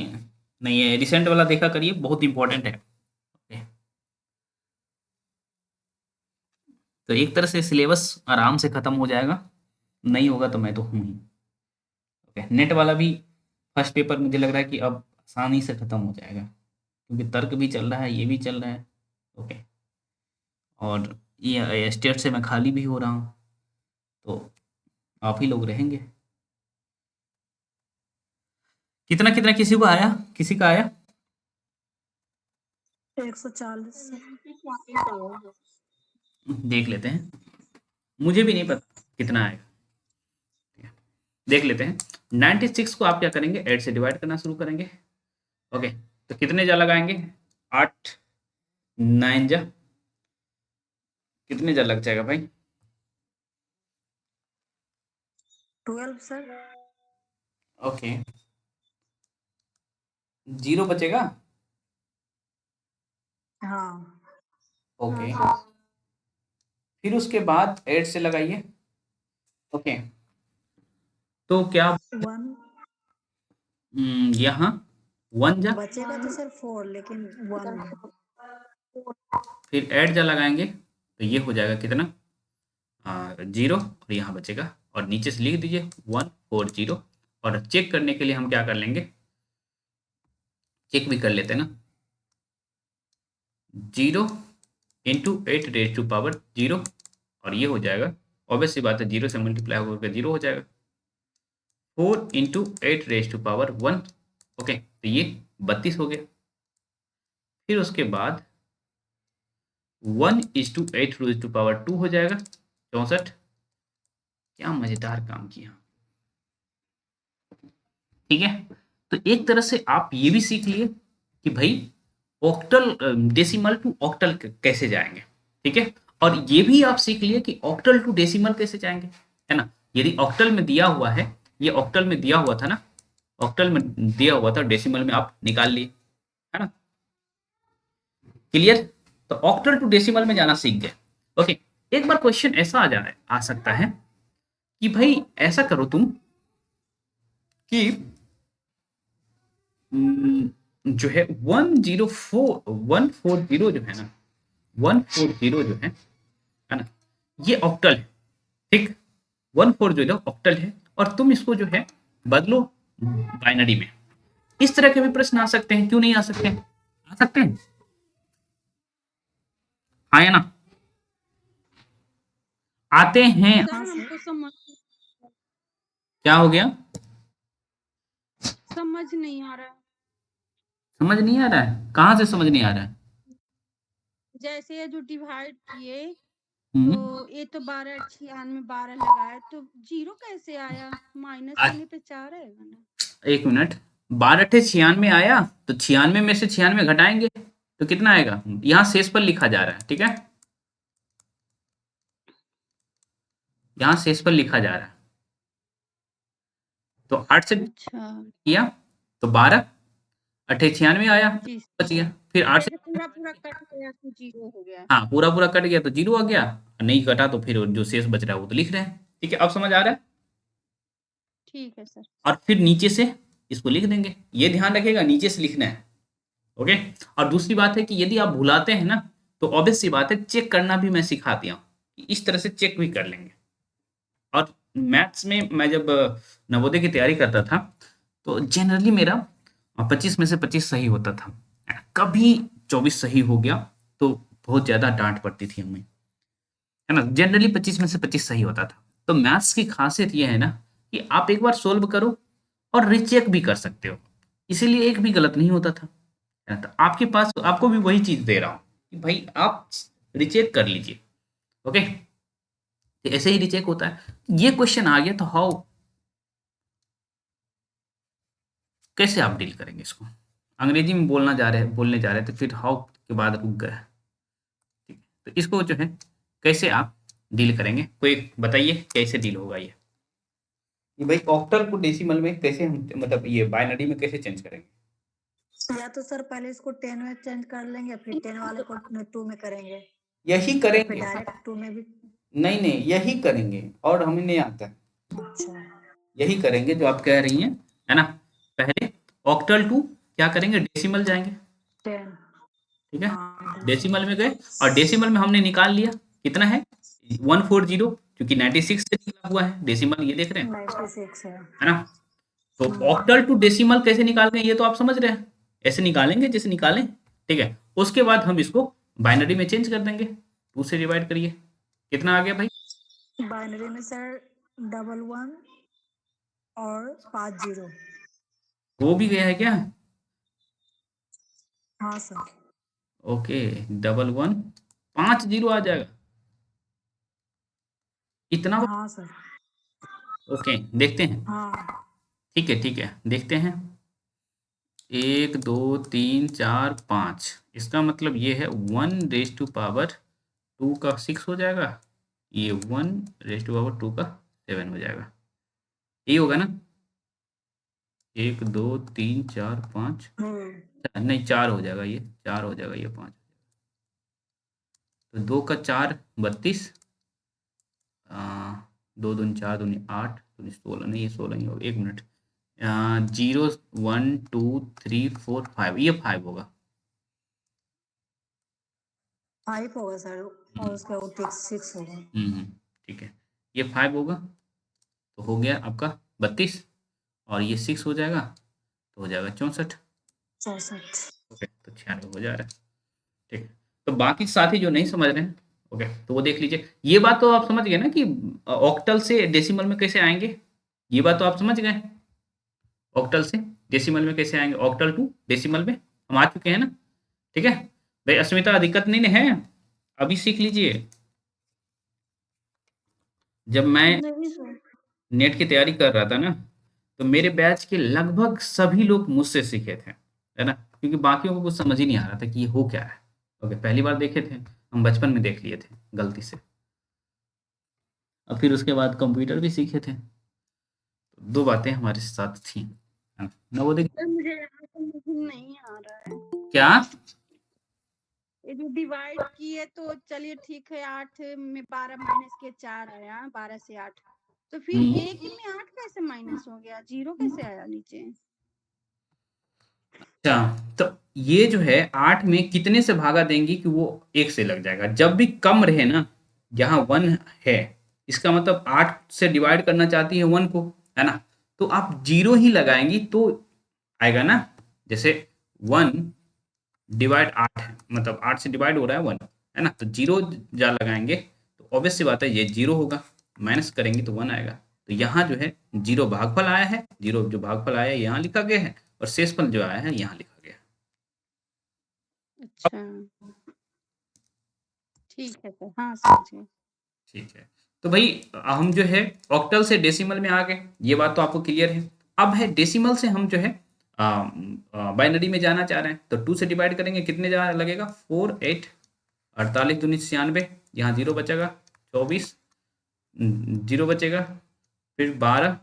नहीं, ये रिसेंट वाला देखा करिए, बहुत इंपॉर्टेंट है। ओके। तो एक तरह से सिलेबस आराम से खत्म हो जाएगा, नहीं होगा तो मैं तो हूँ ही। ओके, नेट वाला भी फर्स्ट पेपर मुझे लग रहा है कि अब आसानी से खत्म हो जाएगा, क्योंकि तर्क भी चल रहा है, ये भी चल रहा है। ओके। और ये स्टेट से मैं खाली भी हो रहा हूँ, तो आप ही लोग रहेंगे। कितना कितना किसी को आया, किसी का आया? 140। देख लेते हैं, मुझे भी नहीं पता कितना आएगा। देख लेते हैं। 96 को आप क्या करेंगे, 8 से डिवाइड करना शुरू करेंगे। ओके, तो कितने जा लगाएंगे? 8 9 जा, कितने जा लग जाएगा भाई? 12 सर। ओके, 0 बचेगा। हाँ। ओके, फिर उसके बाद 8 से लगाइए। ओके, तो क्या 1 यहाँ 1 जा, बचेगा तो सर 4, लेकिन 1 फिर 8 जा लगाएंगे तो ये हो जाएगा कितना, 0, और यहाँ बचेगा, और नीचे से लिख दीजिए 140। और चेक करने के लिए हम क्या कर लेंगे, चेक भी कर लेते हैं ना। 0 इंटू 8 रेज़ टू पावर 0, और ये हो जाएगा, ऑब्वियस सी बात है, 0 से मल्टीप्लाई होकर 0 हो जाएगा। 4 into 8 raise to power 1। Okay, तो ये 32 हो गया। फिर उसके बाद 1:8 रेज़ टू पावर 2 हो जाएगा 64। क्या मजेदार काम किया, ठीक है। तो एक तरह से आप ये भी सीख लिए कि भाई ऑक्टल डेसिमल टू ऑक्टल कैसे जाएंगे, ठीक है। और ये भी आप सीख लिए कि ऑक्टल टू डेसिमल कैसे जाएंगे, है ना। यदि ऑक्टल में दिया हुआ है, ये ऑक्टल में दिया हुआ था ना, ऑक्टल में दिया हुआ था, डेसिमल में आप निकाल लिए, है ना। क्लियर। तो ऑक्टल टू डेसिमल में जाना सीख गए। ओके, एक बार क्वेश्चन ऐसा आ सकता है कि भाई ऐसा करो तुम कि जो है 140 जो है ना, 140 जो है ना, ये ऑक्टल है, ठीक। 140 ऑक्टल है, और तुम इसको जो है बदलो बाइनरी में। इस तरह के भी प्रश्न आ सकते हैं, क्यों नहीं आ सकते हैं, आ सकते हैं, हाँ या ना, आते हैं। सर हमको क्या हो गया, समझ नहीं आ रहा है। समझ नहीं आ रहा है? कहाँ से समझ नहीं आ रहा है? जैसे ये जो डिवाइड किए, हम्म, तो ये तो 12 96 12 लगाए तो 0 कैसे आया? माइनस आ- करने पे 4 आएगा ना। एक मिनट, 12 96 आया, तो 96 में से 96 घटाएंगे तो कितना आएगा, यहाँ शेष पर लिखा जा रहा है, ठीक है, यहाँ शेष पर लिखा जा रहा है। तो 8 से अच्छा किया तो 12, 98 आया, जी, बच गया। फिर 8 से, जैसे पूरा पूरा कट गया तो 0 हो गया। हाँ पूरा पूरा कट गया तो 0 आ गया, नहीं कटा तो फिर जो शेष बच रहा है वो तो लिख रहे हैं, ठीक है। अब समझ आ रहा है। ठीक है सर। और फिर नीचे से इसको लिख देंगे, ये ध्यान रखिएगा नीचे से लिखना है। ओके। और दूसरी बात है कि यदि आप भुलाते हैं ना, तो ऑब्वियस सी बात है, चेक करना भी मैं सिखा दिया हूँ, इस तरह से चेक भी कर लेंगे। और मैथ्स में मैं जब नवोदय की तैयारी करता था, तो जनरली मेरा 25 में से 25 सही होता था। कभी 24 सही हो गया तो बहुत ज़्यादा डांट पड़ती थी हमें, है ना। जनरली 25 में से 25 सही होता था। तो मैथ्स की खासियत ये है ना कि आप एक बार सोल्व करो और रीचेक भी कर सकते हो, इसीलिए एक भी गलत नहीं होता था, है ना? तो आपके पास आपको भी वही चीज़ दे रहा हूँ कि भाई आप रीचेक कर लीजिए, ओके, तो ऐसे ही रिचेक होता है। ये क्वेश्चन आ गया तो हाउ, कैसे आप डील करेंगे इसको? अंग्रेजी में बोलने जा रहे थे, फिर हाउ के बाद रुक गए। ठीक है, तो इसको जो है कैसे आप डील करेंगे, कोई बताइए कैसे डील होगा ये भाई ऑक्टल को डेसिमल में कैसे हम, मतलब ये बाइनरी में कैसे चेंज करेंगे? या तो सर पहले इसको 10 में चेंज कर लेंगे, फिर 10 वाले को 2 में करेंगे, यही फिर करेंगे। डायरेक्ट 2 में भी। नहीं नहीं, यही करेंगे, और हमें नहीं आता है। अच्छा, यही करेंगे जो आप कह रही हैं, है ना। पहले ऑक्टल टू क्या करेंगे, डेसिमल जाएंगे, 10। ठीक है। हाँ, डेसिमल में गए, और डेसिमल में हमने निकाल लिया कितना है 140, क्योंकि 96 से निकला हुआ है डेसिमल, ये देख रहे हैं, 96 है। है ना। तो ऑक्टल टू डेसिमल कैसे निकालते हैं ये तो आप समझ रहे हैं, ऐसे निकालेंगे जैसे निकालें, ठीक है। उसके बाद हम इसको बाइनरी में चेंज कर देंगे, 2 से डिवाइड करिए, कितना आ गया भाई? बाइनरी में सर 11 और 50। वो भी गया है क्या? हाँ सर। ओके, 11 50 आ जाएगा, इतना? हाँ सर। ओके, देखते हैं। हाँ, ठीक है, देखते हैं। 1 2 3 4 5, इसका मतलब ये है 1 रेज़ टू पावर 2 का 6 हो जाएगा, ये 1 रेज़ टू पावर 2 का 7 हो जाएगा, यही होगा ना। 1 2 3 4 5, नहीं 4 हो जाएगा, ये 4 हो जाएगा, ये 5, तो 2 का 4 32, 2 दूनी 4 दूनी 8 दूनी 16, नहीं ये 16 ही होगा, 1 मिनट, 0 1 2 3 4 5, ये 5 होगा। 5 होगा सर, और उसका वो 6 होगा। ठीक है, ये 5 होगा, तो हो गया आपका 32, और ये 6 हो जाएगा, तो हो जाएगा 64। 64। ओके, तो 96 हो जा रहा है, ठीक है। तो बाकी साथी जो नहीं समझ रहे हैं, ओके, तो वो देख लीजिए। ये बात तो आप समझ गए ना कि ऑक्टल से डेसिमल में कैसे आएंगे, ये बात तो आप समझ गए। ऑक्टल से डेसिमल में कैसे आएंगे, ऑक्टल टू डेसिमल में हम आ चुके हैं ना, ठीक है। भाई अस्मिता दिक्कत नहीं है, अभी सीख लीजिए। जब मैं नहीं सर। नेट की तैयारी कर रहा था ना, तो मेरे बैच के लगभग सभी लोग मुझसे सीखे थे, है ना, क्योंकि बाकियों को कुछ समझ ही नहीं आ रहा था कि ये हो क्या है। ओके, पहली बार देखे थे हम, बचपन में देख लिए थे गलती से, और फिर उसके बाद कंप्यूटर भी सीखे थे, तो 2 बातें हमारे साथ थी, है ना। नवोदय सर मुझे यहाँ समझ नहीं आ रहा है, क्या? ये जो डिवाइड किए तो चलिए ठीक है, 8 में 12 माइनस के 4 आया, 12 से 8, तो फिर हम्म, एक में 8 कैसे माइनस हो गया, 0 कैसे आया नीचे? अच्छा, तो ये जो है 8 में कितने से भागा देंगी कि वो 1 से लग जाएगा, जब भी कम रहे ना, यहाँ 1 है, इसका मतलब 8 से डिवाइड करना चाहती है 1 को, है ना, तो आप 0 ही लगाएंगी तो आएगा ना। जैसे 1 डिवाइड 8 है, मतलब 8 से डिवाइड हो रहा है 1, है ना, तो 0 जा लगाएंगे तो ऑब्वियस सी बात है ये 0 होगा, माइनस करेंगे तो 1 आएगा। तो यहाँ जो है 0 भागफल आया है, 0 जो भागफल आया है यहाँ लिखा गया है, और शेषफल जो आया है यहाँ लिखा गया है। अच्छा, ठीक है सर, हाँ समझ गए। ठीक है, तो भाई हम जो है ऑक्टल से डेसिमल में आ गए, ये बात तो आपको क्लियर है। अब है डेसिमल से हम जो है बाइनरी में जाना चाह रहे हैं, तो 2 से डिवाइड करेंगे, कितने जा लगेगा, 4 8 48 दूनी 96, यहाँ 0 बचेगा, 24 0 बचेगा, फिर 12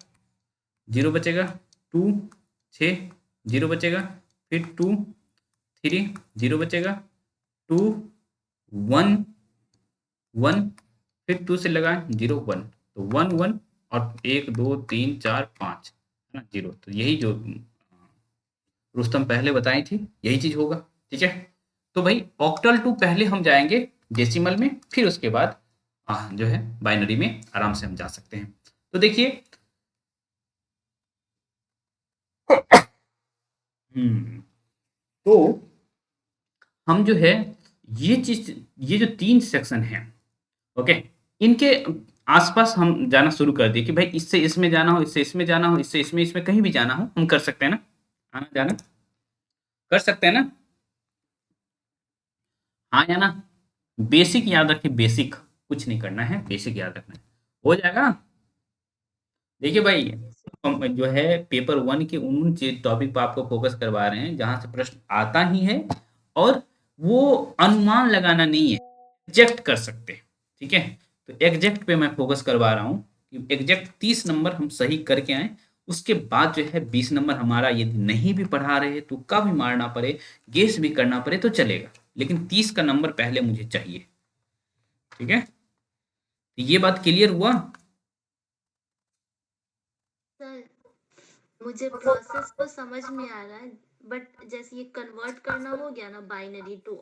0 बचेगा, 2 6 0 बचेगा, फिर 2 3 0 बचेगा, 2 1 1, फिर 2 से लगाएं 0 1, तो 1 1, और 1 2 3 4 5, है ना 0, तो यही जो रुस्तम पहले बताई थी यही चीज होगा, ठीक है। तो भाई ऑक्टल टू पहले हम जाएंगे डेसिमल में, फिर उसके बाद जो है बाइनरी में आराम से हम जा सकते हैं। तो देखिए, तो हम जो है ये चीज, ये जो 3 सेक्शन हैं, ओके, इनके आसपास हम जाना शुरू कर दिए कि भाई इससे इसमें जाना हो, इससे इसमें जाना हो, इससे इसमें इसमें कहीं भी जाना हो हम कर सकते हैं ना, आना जाना कर सकते हैं ना, हाँ या ना। बेसिक याद रखिए, बेसिक, कुछ नहीं करना है, बेसिक याद रखना है, हो जाएगा। देखिए भाई, हम जो है पेपर 1 के उन टॉपिक पर आपको फोकस करवा रहे हैं जहां से प्रश्न आता ही है, और वो अनुमान लगाना नहीं है, एग्जैक्ट कर सकते हैं। ठीक है, तो एग्जैक्ट पे मैं फोकस करवा रहा हूँ कि एग्जैक्ट 30 नंबर हम सही करके आए। उसके बाद जो है 20 नंबर हमारा यदि नहीं भी पढ़ा रहे, तुक्का भी मारना पड़े, गेस भी करना पड़े तो चलेगा, लेकिन 30 का नंबर पहले मुझे चाहिए। ठीक है, तो ये बात क्लियर हुआ। सर मुझे प्रोसेस तो समझ में आ रहा है, बट जैसे ये कन्वर्ट करना हो गया ना बाइनरी टू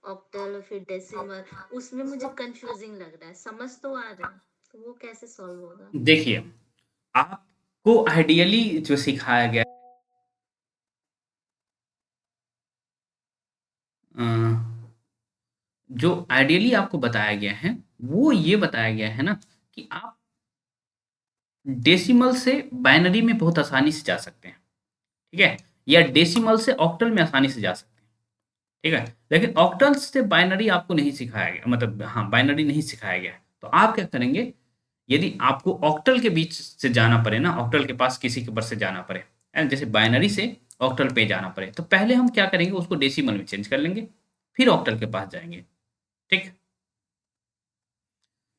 ऑक्टल और फिर डेसिमल, उसमें मुझे कंफ्यूजिंग लग रहा है। समझ तो आ रहा है, तो वो कैसे सॉल्व होगा? देखिए, आपको आइडियली जो सिखाया गया, अ, जो आइडियली आपको बताया गया है वो ये बताया गया है ना कि आप डेसिमल से बाइनरी में बहुत आसानी से जा सकते हैं। ठीक है, या डेसिमल से ऑक्टल में आसानी से जा सकते हैं। ठीक है, लेकिन ऑक्टल से बाइनरी आपको नहीं सिखाया गया, मतलब हाँ बाइनरी नहीं सिखाया गया है। तो आप क्या करेंगे, यदि आपको ऑक्टल के बीच से जाना पड़े ना, ऑक्टल के पास किसी के पास से जाना पड़े, है ना, जैसे बाइनरी से ऑक्टल पे जाना पड़े, तो पहले हम क्या करेंगे, उसको डेसिमल में चेंज कर लेंगे, फिर ऑक्टल के पास जाएंगे। ठीक,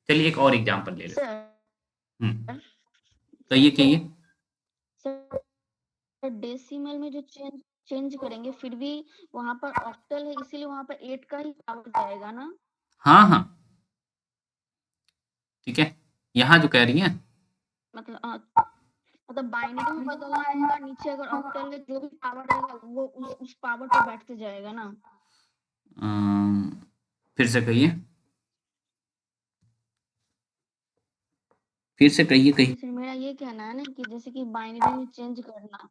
चलिए एक और एग्जांपल ले लेते सर हैं। कहिए कहिए। सर डेसिमल में जो चेंज चेंज करेंगे, फिर भी वहां पर ऑक्टल है, इसीलिए वहां पर 8 का ही पावर जाएगा ना? हाँ हाँ, ठीक है, यहाँ जो कह रही है, मतलब मतलब बाइनरी में बदलना रहेगा, नीचे अगर ऑक्टल है जो भी पावर रहेगा वो उस पावर पे बैठते जाएगा ना? फिर से कहिए, फिर से कहिए कहिए। सर मेरा ये कहना है ना कि जैसे कि बाइनरी में चेंज करना,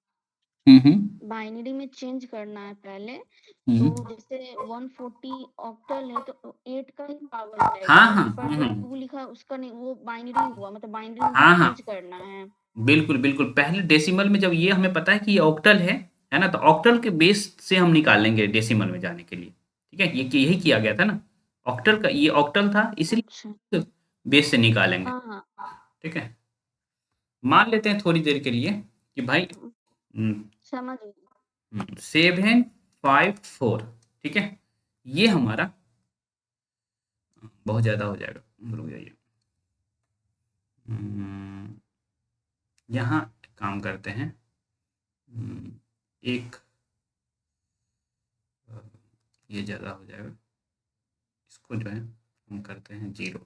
हम्म। बाइनरी में चेंज करना है पहले, तो हम्म। जैसे 140 ऑक्टल है तो 8 का ही पावर जाएगा। हाँ हाँ। वहां पर जो 2 लिखा है उसका नहीं, वो बाइनरी हुआ, मतलब बाइनरी में भी हाँ हाँ, चेंज करना है। बिल्कुल बिल्कुल, पहले डेसिमल में जब ये हमें पता है कि ये ऑक्टल है ना, तो ऑक्टल के बेस से हम निकाल लेंगे डेसिमल में जाने के लिए। ठीक है, ये यही किया गया था ना, ऑक्टल का ये ऑक्टल था अच्छा। इसलिए बेस से निकालेंगे। हाँ हाँ। ठीक है, मान लेते हैं थोड़ी देर के लिए कि भाई समझ गई। 754, ठीक है, ये हमारा बहुत ज़्यादा हो जाएगा, रुक जाइए। यहाँ काम करते हैं, एक ये ज़्यादा हो जाएगा, इसको जो है हम करते हैं 0।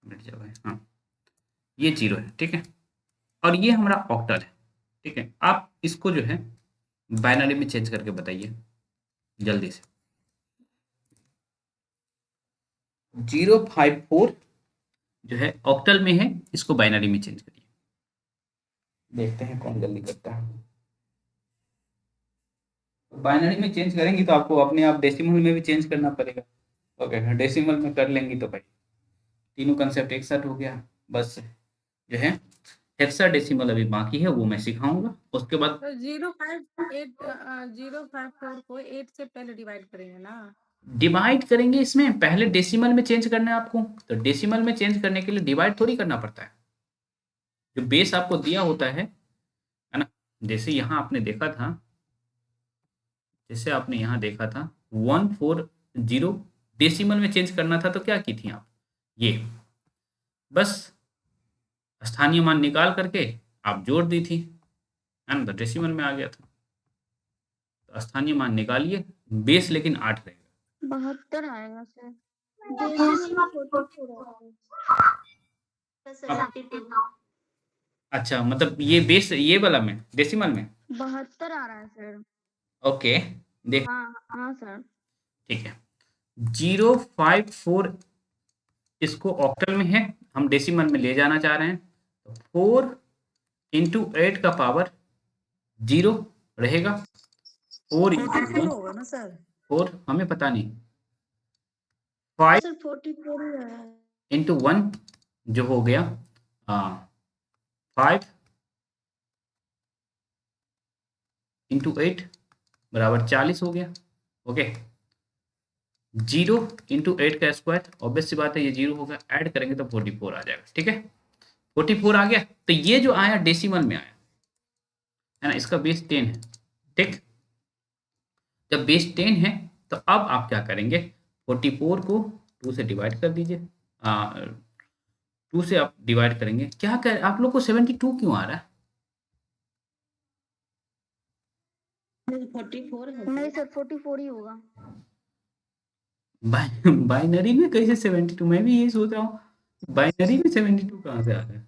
मिट जाओ भाई, हाँ ये 0 है। ठीक है, और ये हमारा ऑक्टल है। ठीक है, आप इसको जो है बाइनरी में चेंज करके बताइए जल्दी से। 054 जो है ऑक्टल में है, इसको बाइनरी में चेंज करिए, देखते हैं कौन जल्दी करता है। बाइनरी में चेंज करेंगी तो आपको अपने आप डेसिमल में भी चेंज करना पड़ेगा। ओके, डेसिमल में कर लेंगी तो भाई तीनों कंसेप्ट एक साथ हो गया। बस जो है हेक्साडेसिमल अभी बाकी है, वो मैं सिखाऊंगा, उसके बाद तो 054 को 8 से पहले डिवाइड करेंगे ना? डिवाइड करेंगे। इसमें पहले डेसिमल में चेंज करना है आपको, तो डेसिमल में चेंज करने के लिए डिवाइड थोड़ी करना पड़ता है, जो बेस आपको दिया होता है ना। जैसे यहाँ आपने देखा था, जैसे आपने यहाँ देखा था 140 डेसिमल में चेंज करना था, तो क्या की थी आप, ये बस स्थानीय मान निकाल करके आप जोड़ दी थी, है ना, तो डेसिमल में आ गया था। तो स्थानीय मान निकालिए, बेस लेकिन 8 रहेगा। 72 आएगा सर। डेसिमल में 44 आएगा। 72। अच्छा, मतलब ये बेस ये वाला में डेसिमल में 72 आ रहा है सर। ओके, देख हाँ हाँ सर। ठीक है, 054 इसको ऑक्टल में है, हम डेसिमल में ले जाना चाह रहे हैं, तो 4 इंटू 8 का पावर 0 रहेगा। 4 इंटू 44 वन, होगा ना सर? 4 हमें पता नहीं, 5 सर 44 ही है। इंटू 1 जो हो गया 5 इंटू 8 बराबर 40 हो गया। ओके, 0 इंटू 8 का स्क्वायर, ऑब्वियस सी बात है ये 0 होगा, ऐड करेंगे तो 44 आ जाएगा। ठीक है, 44 आ गया। तो ये जो आया डेसिमल में आया है ना, इसका बेस 10 है। ठीक, जब बेस 10 है तो अब आप क्या करेंगे, 44 को 2 से डिवाइड कर दीजिए। 2 से आप डिवाइड करेंगे, क्या कर आप लोग को 72 क्यों आ रहा है? 44 है नहीं सर। सर 44 ही होगा। बाइनरी में कैसे 72? मैं भी यही सोच रहा हूँ, बाइनरी में 72 कहाँ से आ रहा है?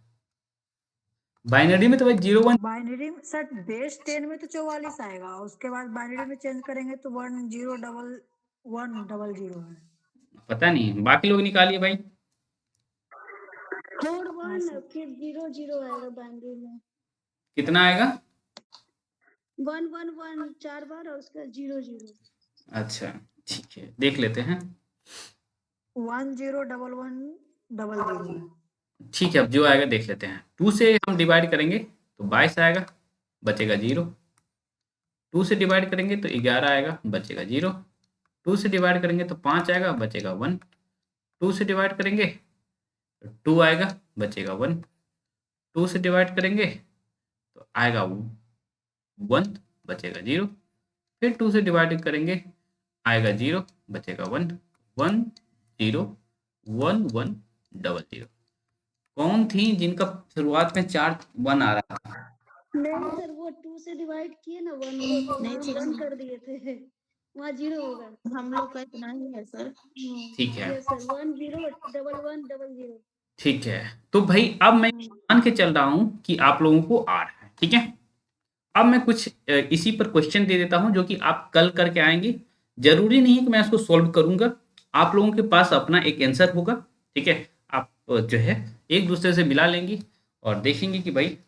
बाइनरी में तो भाई 01। बाइनरी में सर बेस 10 में तो 44 आएगा, उसके बाद बाइनरी में चेंज करेंगे तो 101100 है। पता नहीं, बाकी लोग निकालिए भाई। 4 हाँ 1 सर। फिर 0 0 आएगा बाइनरी में। कितना आएगा? 1 1 1 4 बार और उसके बाद 0 0। अच्छा ठीक है, देख लेते हैं। 101100 है। ठीक है, अब जो आएगा देख लेते हैं। 2 से हम डिवाइड करेंगे तो 22 आएगा, बचेगा 0। 2 से डिवाइड करेंगे तो 11 आएगा, बचेगा 0। 2 से डिवाइड करेंगे तो 5 आएगा, बचेगा 1। 2 से डिवाइड करेंगे तो 2 आएगा, बचेगा 1। 2 से डिवाइड करेंगे तो आएगा 1, बचेगा 0। फिर 2 से डिवाइड करेंगे, आएगा 0, बचेगा 1। 1 0 1 1 डबल 0। कौन थी जिनका शुरुआत में 4 1 आ रहा था? नहीं सर वो 2 से डिवाइड किए ना 1 को तो नहीं वहाँ सर, 1 कर दिए थे, वहाँ 0 होगा। हम लोग का इतना ही है सर। ठीक है, यस सर 1 0 1 1 0। ठीक है। तो भाई अब मैं मान के चल रहा हूँ कि आप लोगों को आ रहा है। ठीक है, अब मैं कुछ इसी पर क्वेश्चन दे देता हूँ जो कि आप कल करके आएंगे। जरूरी नहीं है कि मैं इसको सॉल्व करूंगा, आप लोगों के पास अपना एक आंसर होगा। ठीक है, आप जो है एक दूसरे से मिला लेंगी और देखेंगे कि भाई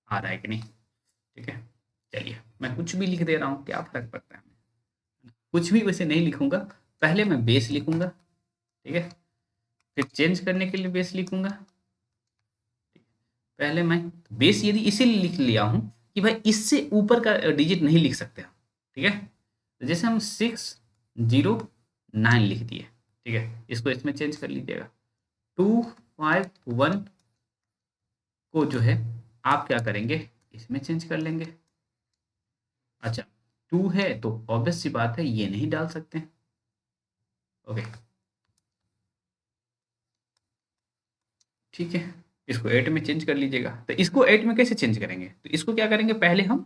आ रहा है कि नहीं। ठीक है, चलिए मैं कुछ भी लिख दे रहा हूँ, क्या फर्क पड़ता है, कुछ भी वैसे नहीं लिखूंगा। पहले मैं बेस लिखूंगा, ठीक है, फिर चेंज करने के लिए बेस लिखूंगा। पहले मैं बेस यदि इसीलिए लिख लिया हूं कि भाई इससे ऊपर का डिजिट नहीं लिख सकते हम। ठीक है, तो जैसे हम 609 लिख दिए। ठीक है, इसको इसमें चेंज कर लीजिएगा। 251 को जो है आप क्या करेंगे, इसमें चेंज कर लेंगे। अच्छा, 2 है तो ऑब्वियस सी बात है ये नहीं डाल सकते हैं। ओके, ठीक है, इसको 8 में चेंज कर लीजिएगा। तो इसको 8 में कैसे चेंज करेंगे, तो इसको क्या करेंगे, पहले हम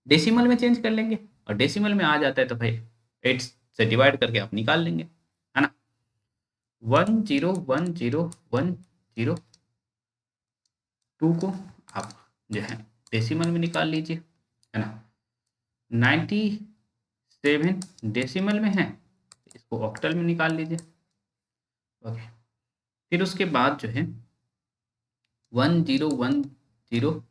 डेसिमल में चेंज कर लेंगे, और डेसिमल में आ जाता है तो भाई 8 से डिवाइड करके आप निकाल लेंगे, है ना। 1 0 1 0 1 0। 2 को आप जो है डेसिमल में निकाल लीजिए, है ना। 97 डेसिमल में है, इसको ऑक्टल में निकाल लीजिए। ओके, फिर उसके बाद जो है 1 0 1 0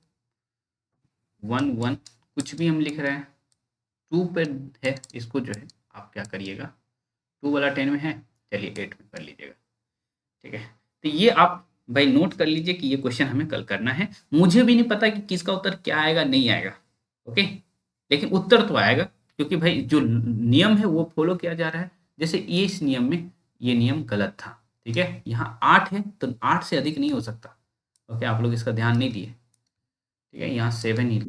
1 1 कुछ भी हम लिख रहे हैं, 2 पे है, इसको जो है आप क्या करिएगा, 2 वाला 10 में है, चलिए 8 में कर लीजिएगा। ठीक है, तो ये आप भाई नोट कर लीजिए कि ये क्वेश्चन हमें कल करना है। मुझे भी नहीं पता कि किसका उत्तर क्या आएगा नहीं आएगा, ओके, लेकिन उत्तर तो आएगा, क्योंकि भाई जो नियम है वो फॉलो किया जा रहा है। जैसे ये इस नियम में ये नियम गलत था। ठीक है, यहाँ 8 है तो 8 से अधिक नहीं हो सकता। ओके, आप लोग इसका ध्यान नहीं दिए। ठीक है, यहाँ 7 ही,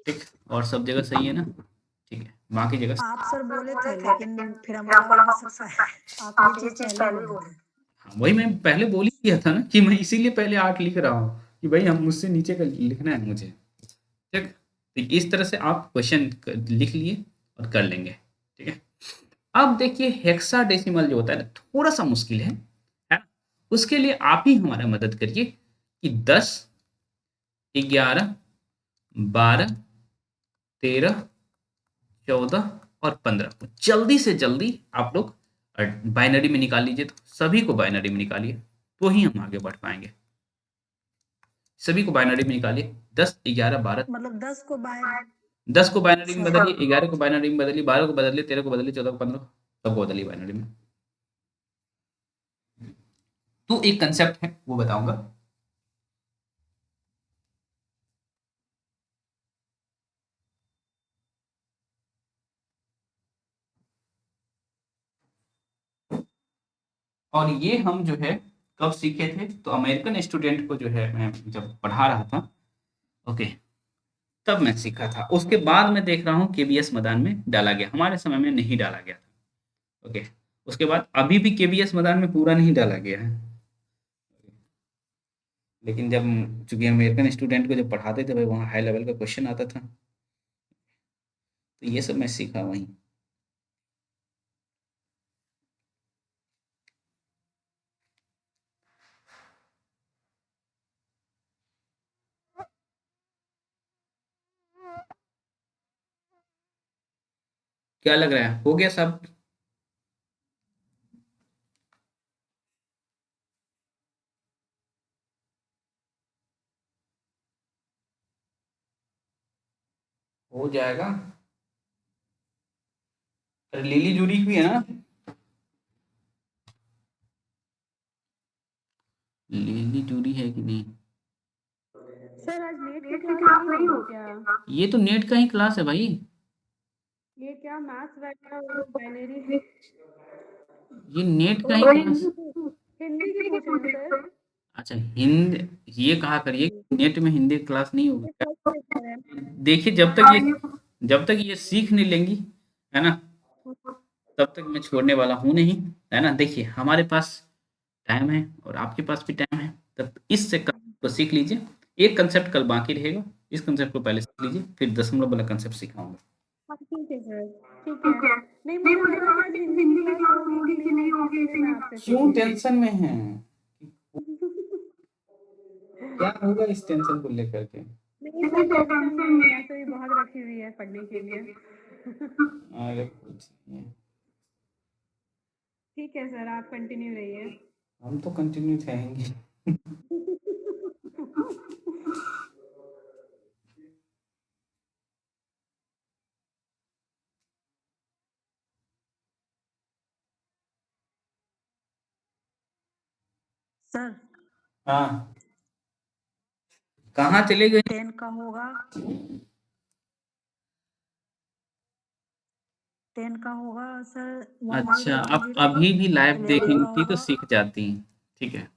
ठीक, और सब जगह सही है ना। ठीक है, बाकी जगह आप सर बोले थे लेकिन फिर हमको लगा हो सकता है आप ये चीज पहले ही बोले थे। हाँ, वही मैं पहले बोल ही दिया था ना कि मैं इसीलिए पहले 8 लिख रहा हूँ कि भाई हम मुझसे नीचे का लिखना है मुझे। ठीक, तो इस तरह से आप क्वेश्चन लिख लिए और कर लेंगे। ठीक है, अब देखिए हेक्साडेसिमल जो होता है ना, थोड़ा सा मुश्किल है ना। उसके लिए आप ही हमारा मदद करिए कि 10 11 12 13 14 और 15 को जल्दी से जल्दी आप लोग बाइनरी में निकाल लीजिए। तो सभी को बाइनरी में निकालिए तो ही हम आगे बढ़ पाएंगे। सभी को बाइनरी में निकालिए, 10 11 12। मतलब 10 को बाय 10 को बाइनरी में बदलिए, 11 को बाइनरी में बदलिए, 12 को बदलिए, 13 को बदलिए, 14 को 15, सबको बदलिए बाइनरी में। तो एक कंसेप्ट है वो बताऊंगा। और ये हम जो है कब सीखे थे, तो अमेरिकन स्टूडेंट को जो है मैं जब पढ़ा रहा था, ओके, तब मैं सीखा था। उसके बाद मैं देख रहा हूँ केबीएस मैदान में डाला गया, हमारे समय में नहीं डाला गया था। ओके, उसके बाद अभी भी केबीएस मैदान में पूरा नहीं डाला गया है, लेकिन जब चूंकि अमेरिकन स्टूडेंट को जब पढ़ाते थे भाई वहाँ हाई लेवल का क्वेश्चन आता था, तो ये सब मैं सीखा वहीं। क्या लग रहा है, हो गया सब? हो जाएगा। अरे लिली जुड़ी हुई है ना? लिली जुड़ी है कि नहीं? सर आज नेट की क्लास नहीं होगी क्या? ये तो नेट का ही क्लास है भाई। ये क्या मैथ्स वगैरह बाइनरी ये नेट का ही क्लास। हिंदी की पूछ रही हूँ सर। अच्छा हिंदी, ये कहा करिए कि नेट में हिंदी क्लास नहीं होगी। देखिए जब तक ये सीख नहीं लेंगी, है ना, तब तक मैं छोड़ने वाला हूँ नहीं, है ना। देखिए हमारे पास टाइम है और आपके पास भी टाइम है, तब इससे को सीख लीजिए। एक कंसेप्ट कल बाकी रहेगा, इस कंसेप्ट को पहले सीख लीजिए, फिर दशमलव वाला कंसेप्ट सिखाऊंगा। हाँ, ठीक है सर, ठीक है। नहीं मुझे लगा कि आज हिंदी की क्लास होगी कि नहीं होगी, इसलिए मैं आपसे क्यों पूछ रही टेंशन में है? थी। क्या होगा इस टेंशन को लेकर के? नहीं सर, टेंशन नहीं, ऐसे भी बहुत रखी हुई है पढ़ने के लिए। अरे कुछ नहीं है। ठीक है सर, आप कंटिन्यू रहिए। हम तो कंटिन्यू रहेंगे। सर हाँ, कहाँ चले गए? 10 का होगा 10 का होगा सर 1010 अच्छा, आप अभी भी लाइव 11 का देखती तो होगा सीख जाती, ठीक है।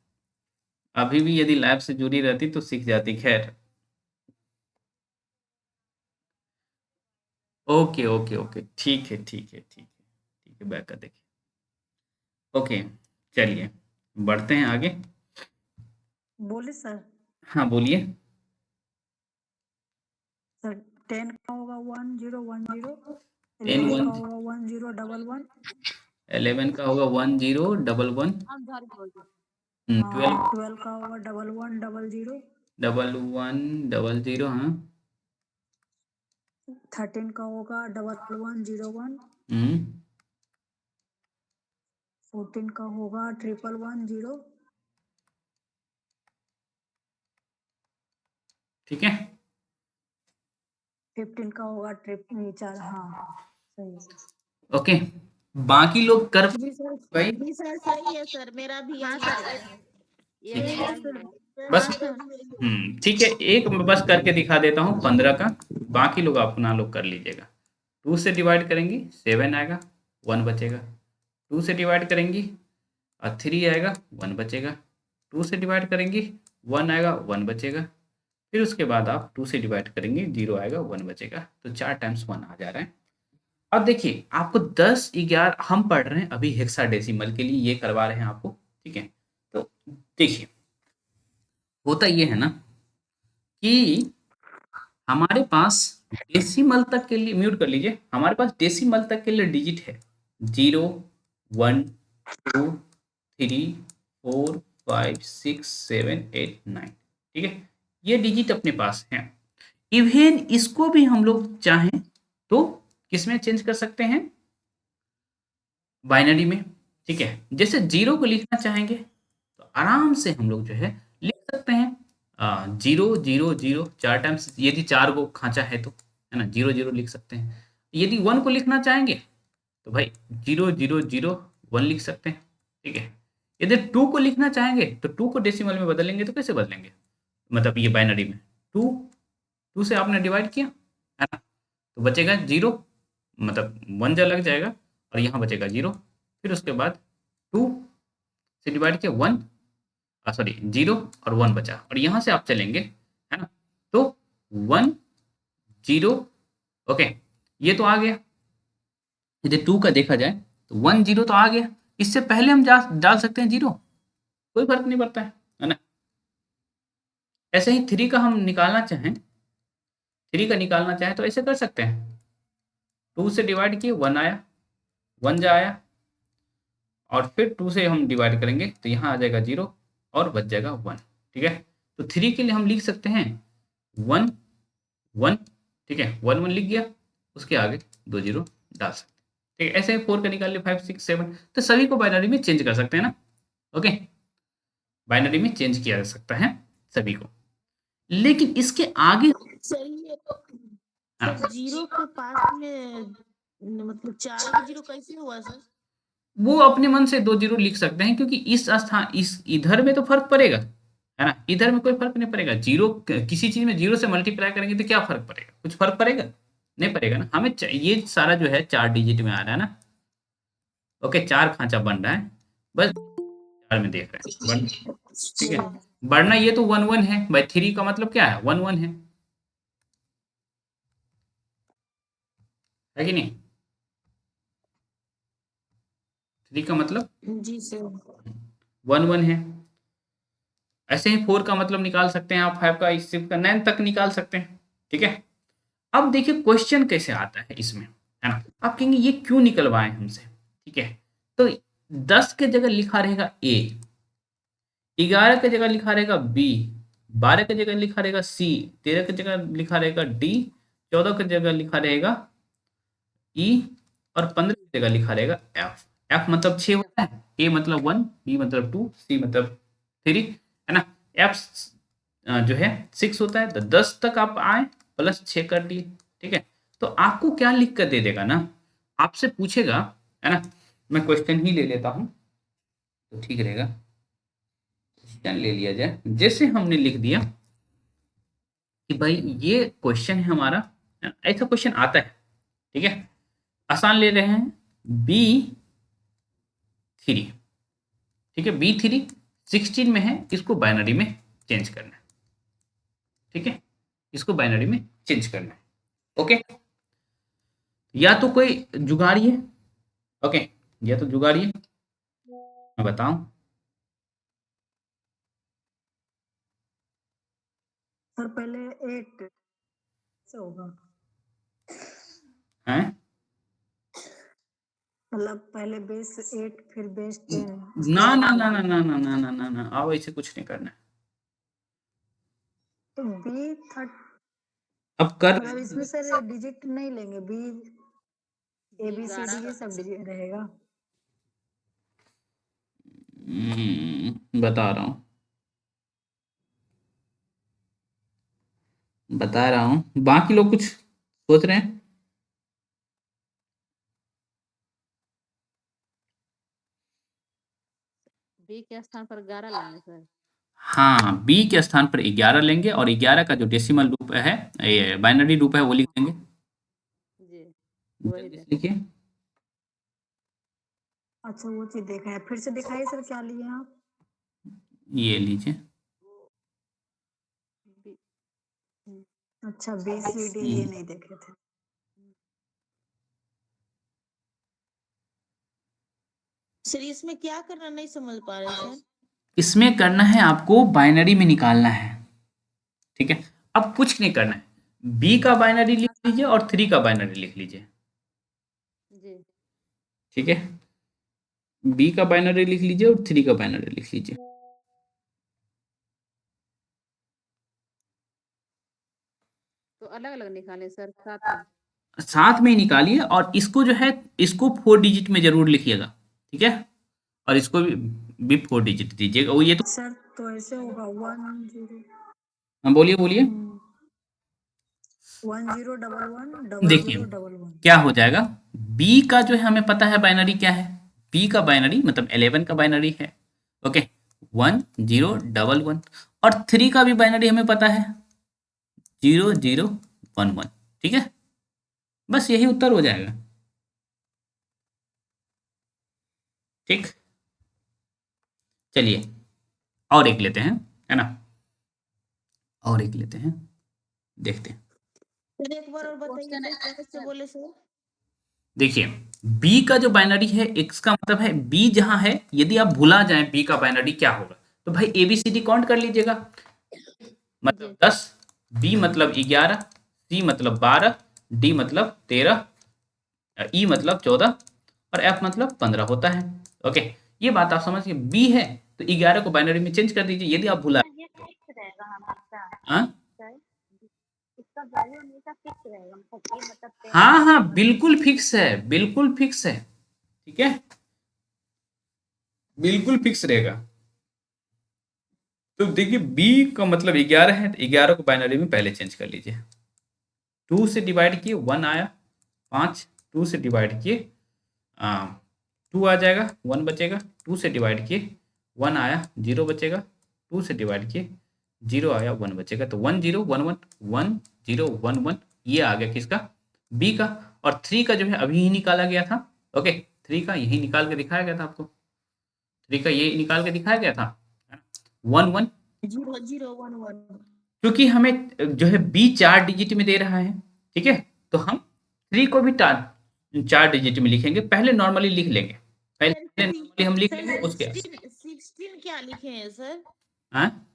अभी भी यदि लाइव से जुड़ी रहती तो सीख जाती। खैर, ओके ओके ओके, ठीक है ठीक है ठीक है ठीक है, बैक कर देखिए। ओके, चलिए बढ़ते हैं आगे। बोले सर। हाँ बोलिए। सर 10 का होगा 1010 10 11 का 1 होगा 1011 11 का होगा 1011, हम घर बोल दो 12 12 का होगा 1100 1100, हाँ। 13 का होगा 1101 हम्म 14 का होगा 1110 ठीक है। 15 का होगा चार, हाँ सही। ओके, बाकी लोग कर जी सर, भाई। जी सर, सही है सर, मेरा भी हाँ यही सर, है। ये ठीक मेरा है, ही है। बस हाँ सर। ठीक है, एक मैं बस करके दिखा देता हूँ 15 का, बाकी लोग अपना लोग कर लीजिएगा। 2 से डिवाइड करेंगी 7 आएगा, 1 बचेगा। 2 से डिवाइड करेंगी 3 आएगा, 1 बचेगा। 2 से डिवाइड करेंगी 1 आएगा, 1 बचेगा। फिर उसके बाद आप 2 से डिवाइड करेंगे 0 आएगा, 1 बचेगा। तो 4 टाइम्स 1 आ जा रहा है। अब देखिए आपको 10 11 हम पढ़ रहे हैं अभी हेक्साडेसिमल के लिए, ये करवा रहे हैं आपको, ठीक है। तो देखिए होता ये है ना कि हमारे पास डेसिमल तक के लिए, म्यूट कर लीजिए, हमारे पास डेसिमल तक के लिए डिजिट है 0 1 2 3 4 5 6 7 8 9, ठीक है। ये डिजिट अपने पास है। इवन इसको भी हम लोग चाहें तो किसमें चेंज कर सकते हैं? बाइनरी में, ठीक है। जैसे 0 को लिखना चाहेंगे तो आराम से हम लोग जो है लिख सकते हैं 0 0 0 4 टाइम्स, यदि 4 को खांचा है तो, है ना, 0 0 लिख सकते हैं। यदि 1 को लिखना चाहेंगे तो भाई 0 0 0 1 लिख सकते हैं, ठीक है। यदि 2 को लिखना चाहेंगे तो 2 को डेसिमल में बदलेंगे तो कैसे बदलेंगे, मतलब ये बाइनरी में 2 2 से आपने डिवाइड किया, है ना, तो बचेगा 0, मतलब 1 जा लग जाएगा और यहाँ बचेगा 0। फिर उसके बाद 2 से डिवाइड किया 1, सॉरी 0 और 1 बचा, और यहाँ से आप चलेंगे, है ना, तो 1 0, ओके, ये तो आ गया। यदि 2 का देखा जाए तो 1 0 तो आ गया, इससे पहले हम डाल सकते हैं 0, कोई फर्क नहीं पड़ता है ना। ऐसे ही 3 का हम निकालना चाहें, 3 का निकालना चाहें तो ऐसे कर सकते हैं, 2 से डिवाइड किए 1 आया, 1 जा आया, और फिर 2 से हम डिवाइड करेंगे तो यहाँ आ जाएगा 0 और बच जाएगा 1, ठीक है। तो 3 के लिए हम लिख सकते हैं 1 1, ठीक है, 1 1 लिख गया, उसके आगे 2 0 डाल सकते हैं, ठीक है। ऐसे 4 का निकाल लिया 5 6 7, तो सभी को बाइनरी में चेंज कर सकते हैं ना, ओके, बाइनरी में चेंज किया जा सकता है सभी को, लेकिन इसके आगे सर ये हाँ, सर 0 के पास में मतलब 4 का 0 कैसे हुआ सर? वो अपने मन से 2 0 लिख सकते हैं, क्योंकि इस स्थान इस इधर में तो फर्क पड़ेगा, है ना, इधर में कोई फर्क नहीं पड़ेगा। 0 किसी चीज में 0 से मल्टीप्लाई करेंगे तो क्या फर्क पड़ेगा, कुछ फर्क पड़ेगा नहीं पड़ेगा ना। हमें ये सारा जो है 4 डिजिट में आ रहा है ना, ओके, 4 खांचा बन रहा है, बस 4 में देख रहे हैं ठीक है। बढ़ना ये तो 1 1 है भाई, 3 का मतलब क्या है 1 1 है कि नहीं, 3 का मतलब जी सर। 1 1 है। ऐसे ही 4 का मतलब निकाल सकते हैं आप, 5 का, इस 6 का, 9 तक निकाल सकते हैं, ठीक है। अब देखिए क्वेश्चन कैसे आता है इसमें, है ना, आप कहेंगे ये क्यों निकलवाए हमसे, ठीक है। तो 10 के जगह लिखा रहेगा ए, 11 के जगह लिखा रहेगा बी, 12 के जगह लिखा रहेगा सी, 13 के जगह लिखा रहेगा डी, 14 के जगह लिखा रहेगा ई, और 15 की जगह लिखा रहेगा एफ। एफ मतलब 6 होता है, ए मतलब 1, बी मतलब 2, सी मतलब 3, है ना। एफ जो है 6 होता है, तो 10 तक आप आए, प्लस 6 कर दिए, ठीक है। तो आपको क्या लिख कर दे देगा ना, आपसे पूछेगा, है ना, मैं क्वेश्चन ही ले लेता हूं तो ठीक रहेगा, क्वेश्चन ले लिया जाए। जैसे हमने लिख दिया कि भाई ये क्वेश्चन है हमारा, ऐसा क्वेश्चन आता है, ठीक है, आसान ले रहे हैं, B3, ठीक है, B3 16 में है, इसको बाइनरी में चेंज करना है, ठीक है, इसको बाइनरी में चेंज करना है, ओके। या तो कोई जुगाड़ी है, ओके, या तो जुगाड़ी है, मैं बताऊं, सर पहले 8 से होगा, हैं, मतलब पहले बेस 8 फिर बेस 10 ना ना ना ना ना ना ना ना ना ना, अब ऐसे कुछ नहीं करना है, तो बी 30, अब कर, मतलब इसमें सर डिजिट नहीं लेंगे, बी ABCD ये सब डिजिट रहेगा। बता रहा हूँ, बता रहा हूँ, बाकी लोग कुछ सोच रहे हैं, बी के स्थान पर 11 लेंगे सर। हाँ, बी के स्थान पर 11 लेंगे, और 11 का जो डेसिमल रूप है, ये बाइनरी रूप है, वो लिख देंगे, जी वही जल्दी से दे लिखिए। अच्छा वो चीज देखा है, फिर से दिखाइए सर क्या लिए आप। ये लीजिए, बी अच्छा BCD ये नहीं देखे थे। सर इसमें क्या करना नहीं समझ पा रहे सर। इसमें करना है आपको बाइनरी में निकालना है, ठीक है। अब कुछ नहीं करना है, बी का बाइनरी लिख लीजिए और 3 का बाइनरी लिख लीजिए, जी ठीक है, बी का बाइनरी लिख लीजिए और 3 का बाइनरी लिख लीजिए। तो अलग अलग निकालें सर साथ में। साथ में ही निकालिए, और इसको जो है, इसको 4 डिजिट में जरूर लिखिएगा, ठीक है, और इसको भी 4 डिजिट दीजिएगा, वो ये तो, सर तो ऐसे होगा 1 0 हाँ, बोलिए बोलिए। 1 0 1 1 0 देखिए 0 1 1। क्या हो जाएगा, बी का जो है हमें पता है बाइनरी क्या है, बी का बाइनरी मतलब 11 का बाइनरी है, ओके, 1 0 1 1, और 3 का भी बाइनरी हमें पता है 0 0 1 1, ठीक है, बस यही उत्तर हो जाएगा, ठीक। चलिए और एक लेते हैं, है ना, और एक लेते हैं, देखते हैं। सर एक बार और बताइए सर, कैसे बोले सर? देखिए बी का जो बाइनरी है, इसका मतलब है बी जहां है, यदि आप भुला जाएं बी का बाइनरी क्या होगा, तो भाई एबीसीडी काउंट कर लीजिएगा। मतलब 10, बी मतलब 11, सी मतलब 12, डी मतलब 13, ई मतलब 14 और एफ मतलब 15 होता है। ओके, ये बात आप समझ गए। बी है तो 11 को बाइनरी में चेंज कर दीजिए यदि आप भुला। ये फिक्स रहेगा हमेशा हाँ सर, इसका वैल्यू हमेशा फिक्स रहेगा, मतलब ये मतलब 10 हाँ हाँ, बिल्कुल फिक्स है, बिल्कुल फिक्स है, ठीक है, बिल्कुल फिक्स रहेगा। तो देखिए बी का मतलब 11 है, तो 11 को बाइनरी में पहले चेंज कर लीजिए। 2 से डिवाइड किए 1 आया, 5, 2 से डिवाइड किए 2 आ जाएगा, 1 बचेगा, 2 से डिवाइड किए 1 आया, 0 बचेगा, 2 से डिवाइड किए 0 आया, 1 बचेगा। तो 1 0 1 1 1 0 1 1, ये आ गया किसका, बी का। और 3 का जो है अभी ही निकाला गया था। ओके, 3 का यही निकाल के दिखाया गया था आपको, 3 का ये निकाल के दिखाया गया था 1 1, 0 0 1 1। क्योंकि हमें जो है बी 4 डिजिट में दे रहा है, ठीक है, तो हम 3 को भी 4 डिजिट में लिखेंगे, पहले नॉर्मली लिख लेंगे, पहले नॉर्मली हम लिख लेंगे उसके। 16 क्या लिखे हैं सर? हाँ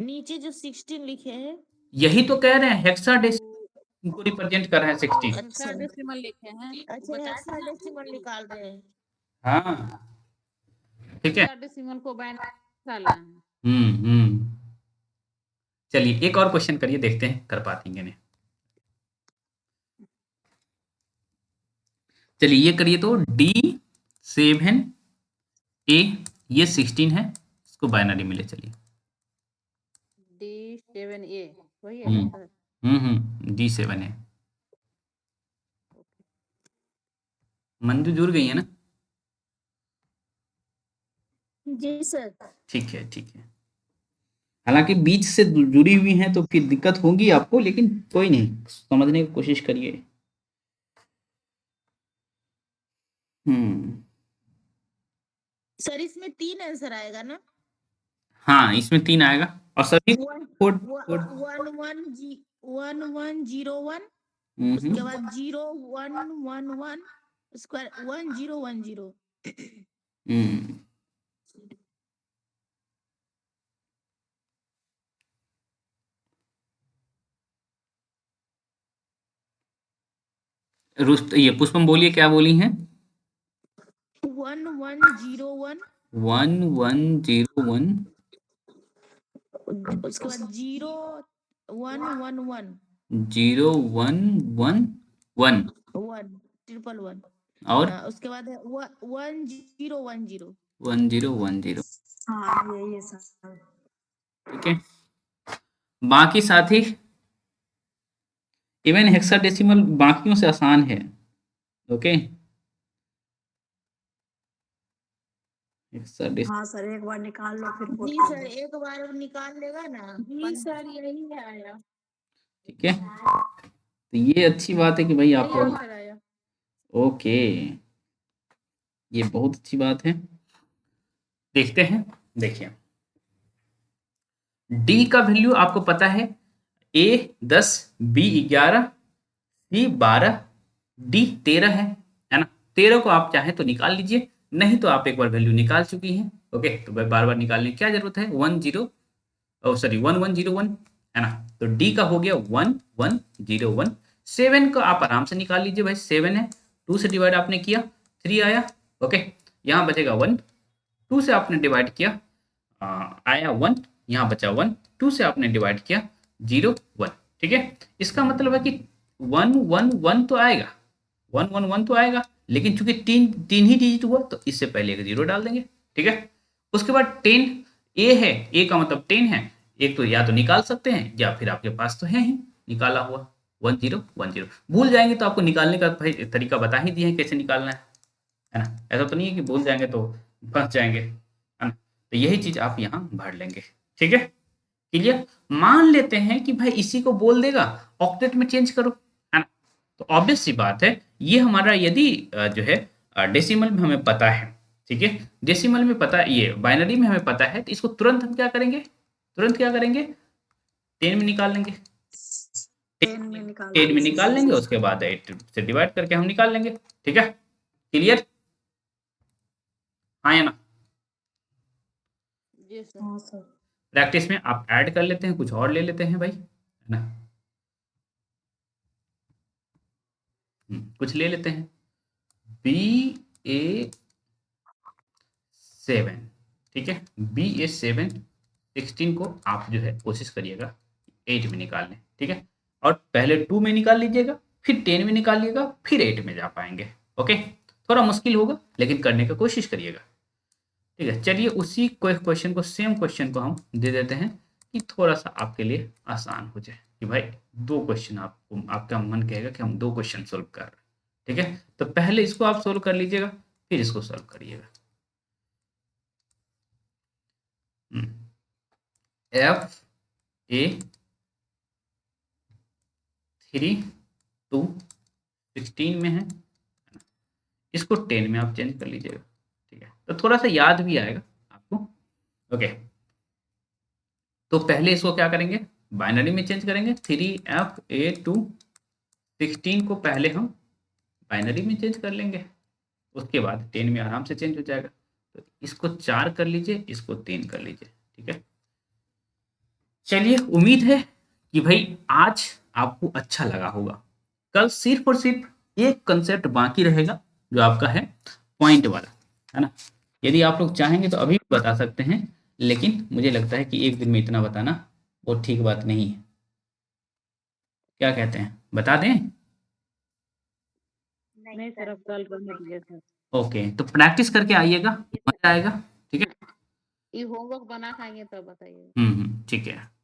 नीचे जो 16 लिखे हैं, यही तो कह रहे हैं, हेक्साडेसिमल को रिप्रेजेंट कर रहे हैं 16। अच्छा हेक्साडेसिमल लिखे हैं, अच्छा बता हेक्साडेसिमल निकाल रहे हैं। हाँ ठीक है, हेक्साडेसिमल को बाइनरी डाला है। चलिए एक और क्वेश्चन करिए, देखते हैं कर पाएंगे नहीं। चलिए ये करिए तो D7 A, ये 16 है, इसको बाइनरी में ले चलिए। D7A वही है ना सर? D7 है। मंजू जुड़ गई है ना? जी सर। ठीक है ठीक है, हालांकि बीच से जुड़ी हुई हैं तो फिर दिक्कत होगी आपको, लेकिन कोई नहीं, समझने की कोशिश करिए। सर इसमें 3 आंसर आएगा ना? हाँ इसमें 3 आएगा और सभी कोड 1101, उसके बाद 0111, उसके बाद 1010। ये पुष्पम बोलिए क्या बोली हैं? 1101, 1101, उसके बाद 0111, 0111 111, और उसके बाद है 1010। 1010। हाँ यही है सर। ठीक है, बाकी साथी इवन हेक्साडेसिमल बाकियों से आसान है। ओके, हेक्साडेसिमल हाँ सर, एक बार निकाल लो फिर जी पूछ सर एक बार निकाल लेगा ना। जी सर यही है आया, ठीक है, तो ये अच्छी बात है कि भाई यही आप, आंसर आया। ओके, ये बहुत अच्छी बात है। देखते हैं, देखिए डी का वैल्यू आपको पता है, ए 10, बी 11, सी 12, डी 13 है ना। 13 को आप चाहें तो निकाल लीजिए, नहीं तो आप एक बार वैल्यू निकाल चुकी हैं। ओके, तो भाई बार बार निकालने की क्या जरूरत है। 1101 है ना, तो डी का हो गया 1101। 7 को आप आराम से निकाल लीजिए भाई, 7 है, 2 से डिवाइड आपने किया 3 आया। ओके, यहाँ बचेगा 1, 2 से आपने डिवाइड किया आया 1, यहाँ बचा 1, 2 से आपने डिवाइड किया 0 1। ठीक है, इसका मतलब है कि 111 तो आएगा, 111 तो आएगा, लेकिन चूंकि तीन ही डिजिट हुआ तो इससे पहले एक 0 डाल देंगे। ठीक है, उसके बाद 10 ए है, ए का मतलब 10 है, एक तो या तो निकाल सकते हैं या फिर आपके पास तो है ही निकाला हुआ 1010। भूल जाएंगे तो आपको निकालने का भाई तरीका बता ही दिए हैं कैसे निकालना है ना। ऐसा तो नहीं है कि भूल जाएंगे तो फंस जाएंगे, है ना। तो यही चीज आप यहाँ भर लेंगे। ठीक है, क्लियर। मान लेते हैं कि भाई इसी को बोल देगा ऑक्टेट में चेंज करो, है ना, तो ऑब्वियस सी बात है ये हमारा यदि जो है डेसिमल में हमें पता है, ठीक है, डेसिमल में पता ये बाइनरी में हमें पता है, तो इसको तुरंत हम क्या करेंगे, 10 में निकाल लेंगे, 10 में निकाल 10 में निकाल लेंगे, उसके बाद 8 से डिवाइड करके हम निकाल लेंगे। ठीक है, क्लियर? हाँ या ना? जी सर। हाँ सर। प्रैक्टिस में आप ऐड कर लेते हैं, कुछ और ले लेते हैं भाई, है ना? कुछ ले लेते हैं, BA7, ठीक है, BA7 16 को आप जो है कोशिश करिएगा 8 में निकालने, ठीक है, और पहले 2 में निकाल लीजिएगा, फिर 10 में निकालिएगा, फिर 8 में जा पाएंगे। ओके, थोड़ा मुश्किल होगा लेकिन करने की कोशिश करिएगा। ठीक है, चलिए उसी क्वेश्चन को, सेम क्वेश्चन को हम दे देते हैं कि थोड़ा सा आपके लिए आसान हो जाए, कि भाई 2 क्वेश्चन आपको, आपका मन कहेगा कि हम 2 क्वेश्चन सोल्व कर रहे हैं। ठीक है, तो पहले इसको आप सोल्व कर लीजिएगा, फिर इसको सोल्व करिएगा। FA3 2 16 में है, इसको 10 में आप चेंज कर लीजिएगा। ठीक है, तो थोड़ा सा याद भी आएगा आपको। ओके, तो पहले इसको क्या करेंगे, बाइनरी में चेंज करेंगे। 3FA2 16 को पहले हम बाइनरी में चेंज कर लेंगे, उसके बाद 10 में आराम से चेंज हो जाएगा। तो इसको 4 कर लीजिए, इसको 3 कर लीजिए। ठीक है, चलिए उम्मीद है कि भाई आज आपको अच्छा लगा होगा। कल सिर्फ और सिर्फ एक कंसेप्ट बाकी रहेगा, जो आपका है पॉइंट वाला, है ना? यदि आप लोग चाहेंगे तो अभी भी बता सकते हैं, लेकिन मुझे लगता है कि एक दिन में इतना बताना वो ठीक बात नहीं है। क्या कहते हैं, बता दें? नहीं सर, अब कल करने दीजिए सर। ओके, तो प्रैक्टिस करके आइएगा, मजा आएगा। ठीक है, ये होमवर्क बना खाएंगे तब बताइए। ठीक है।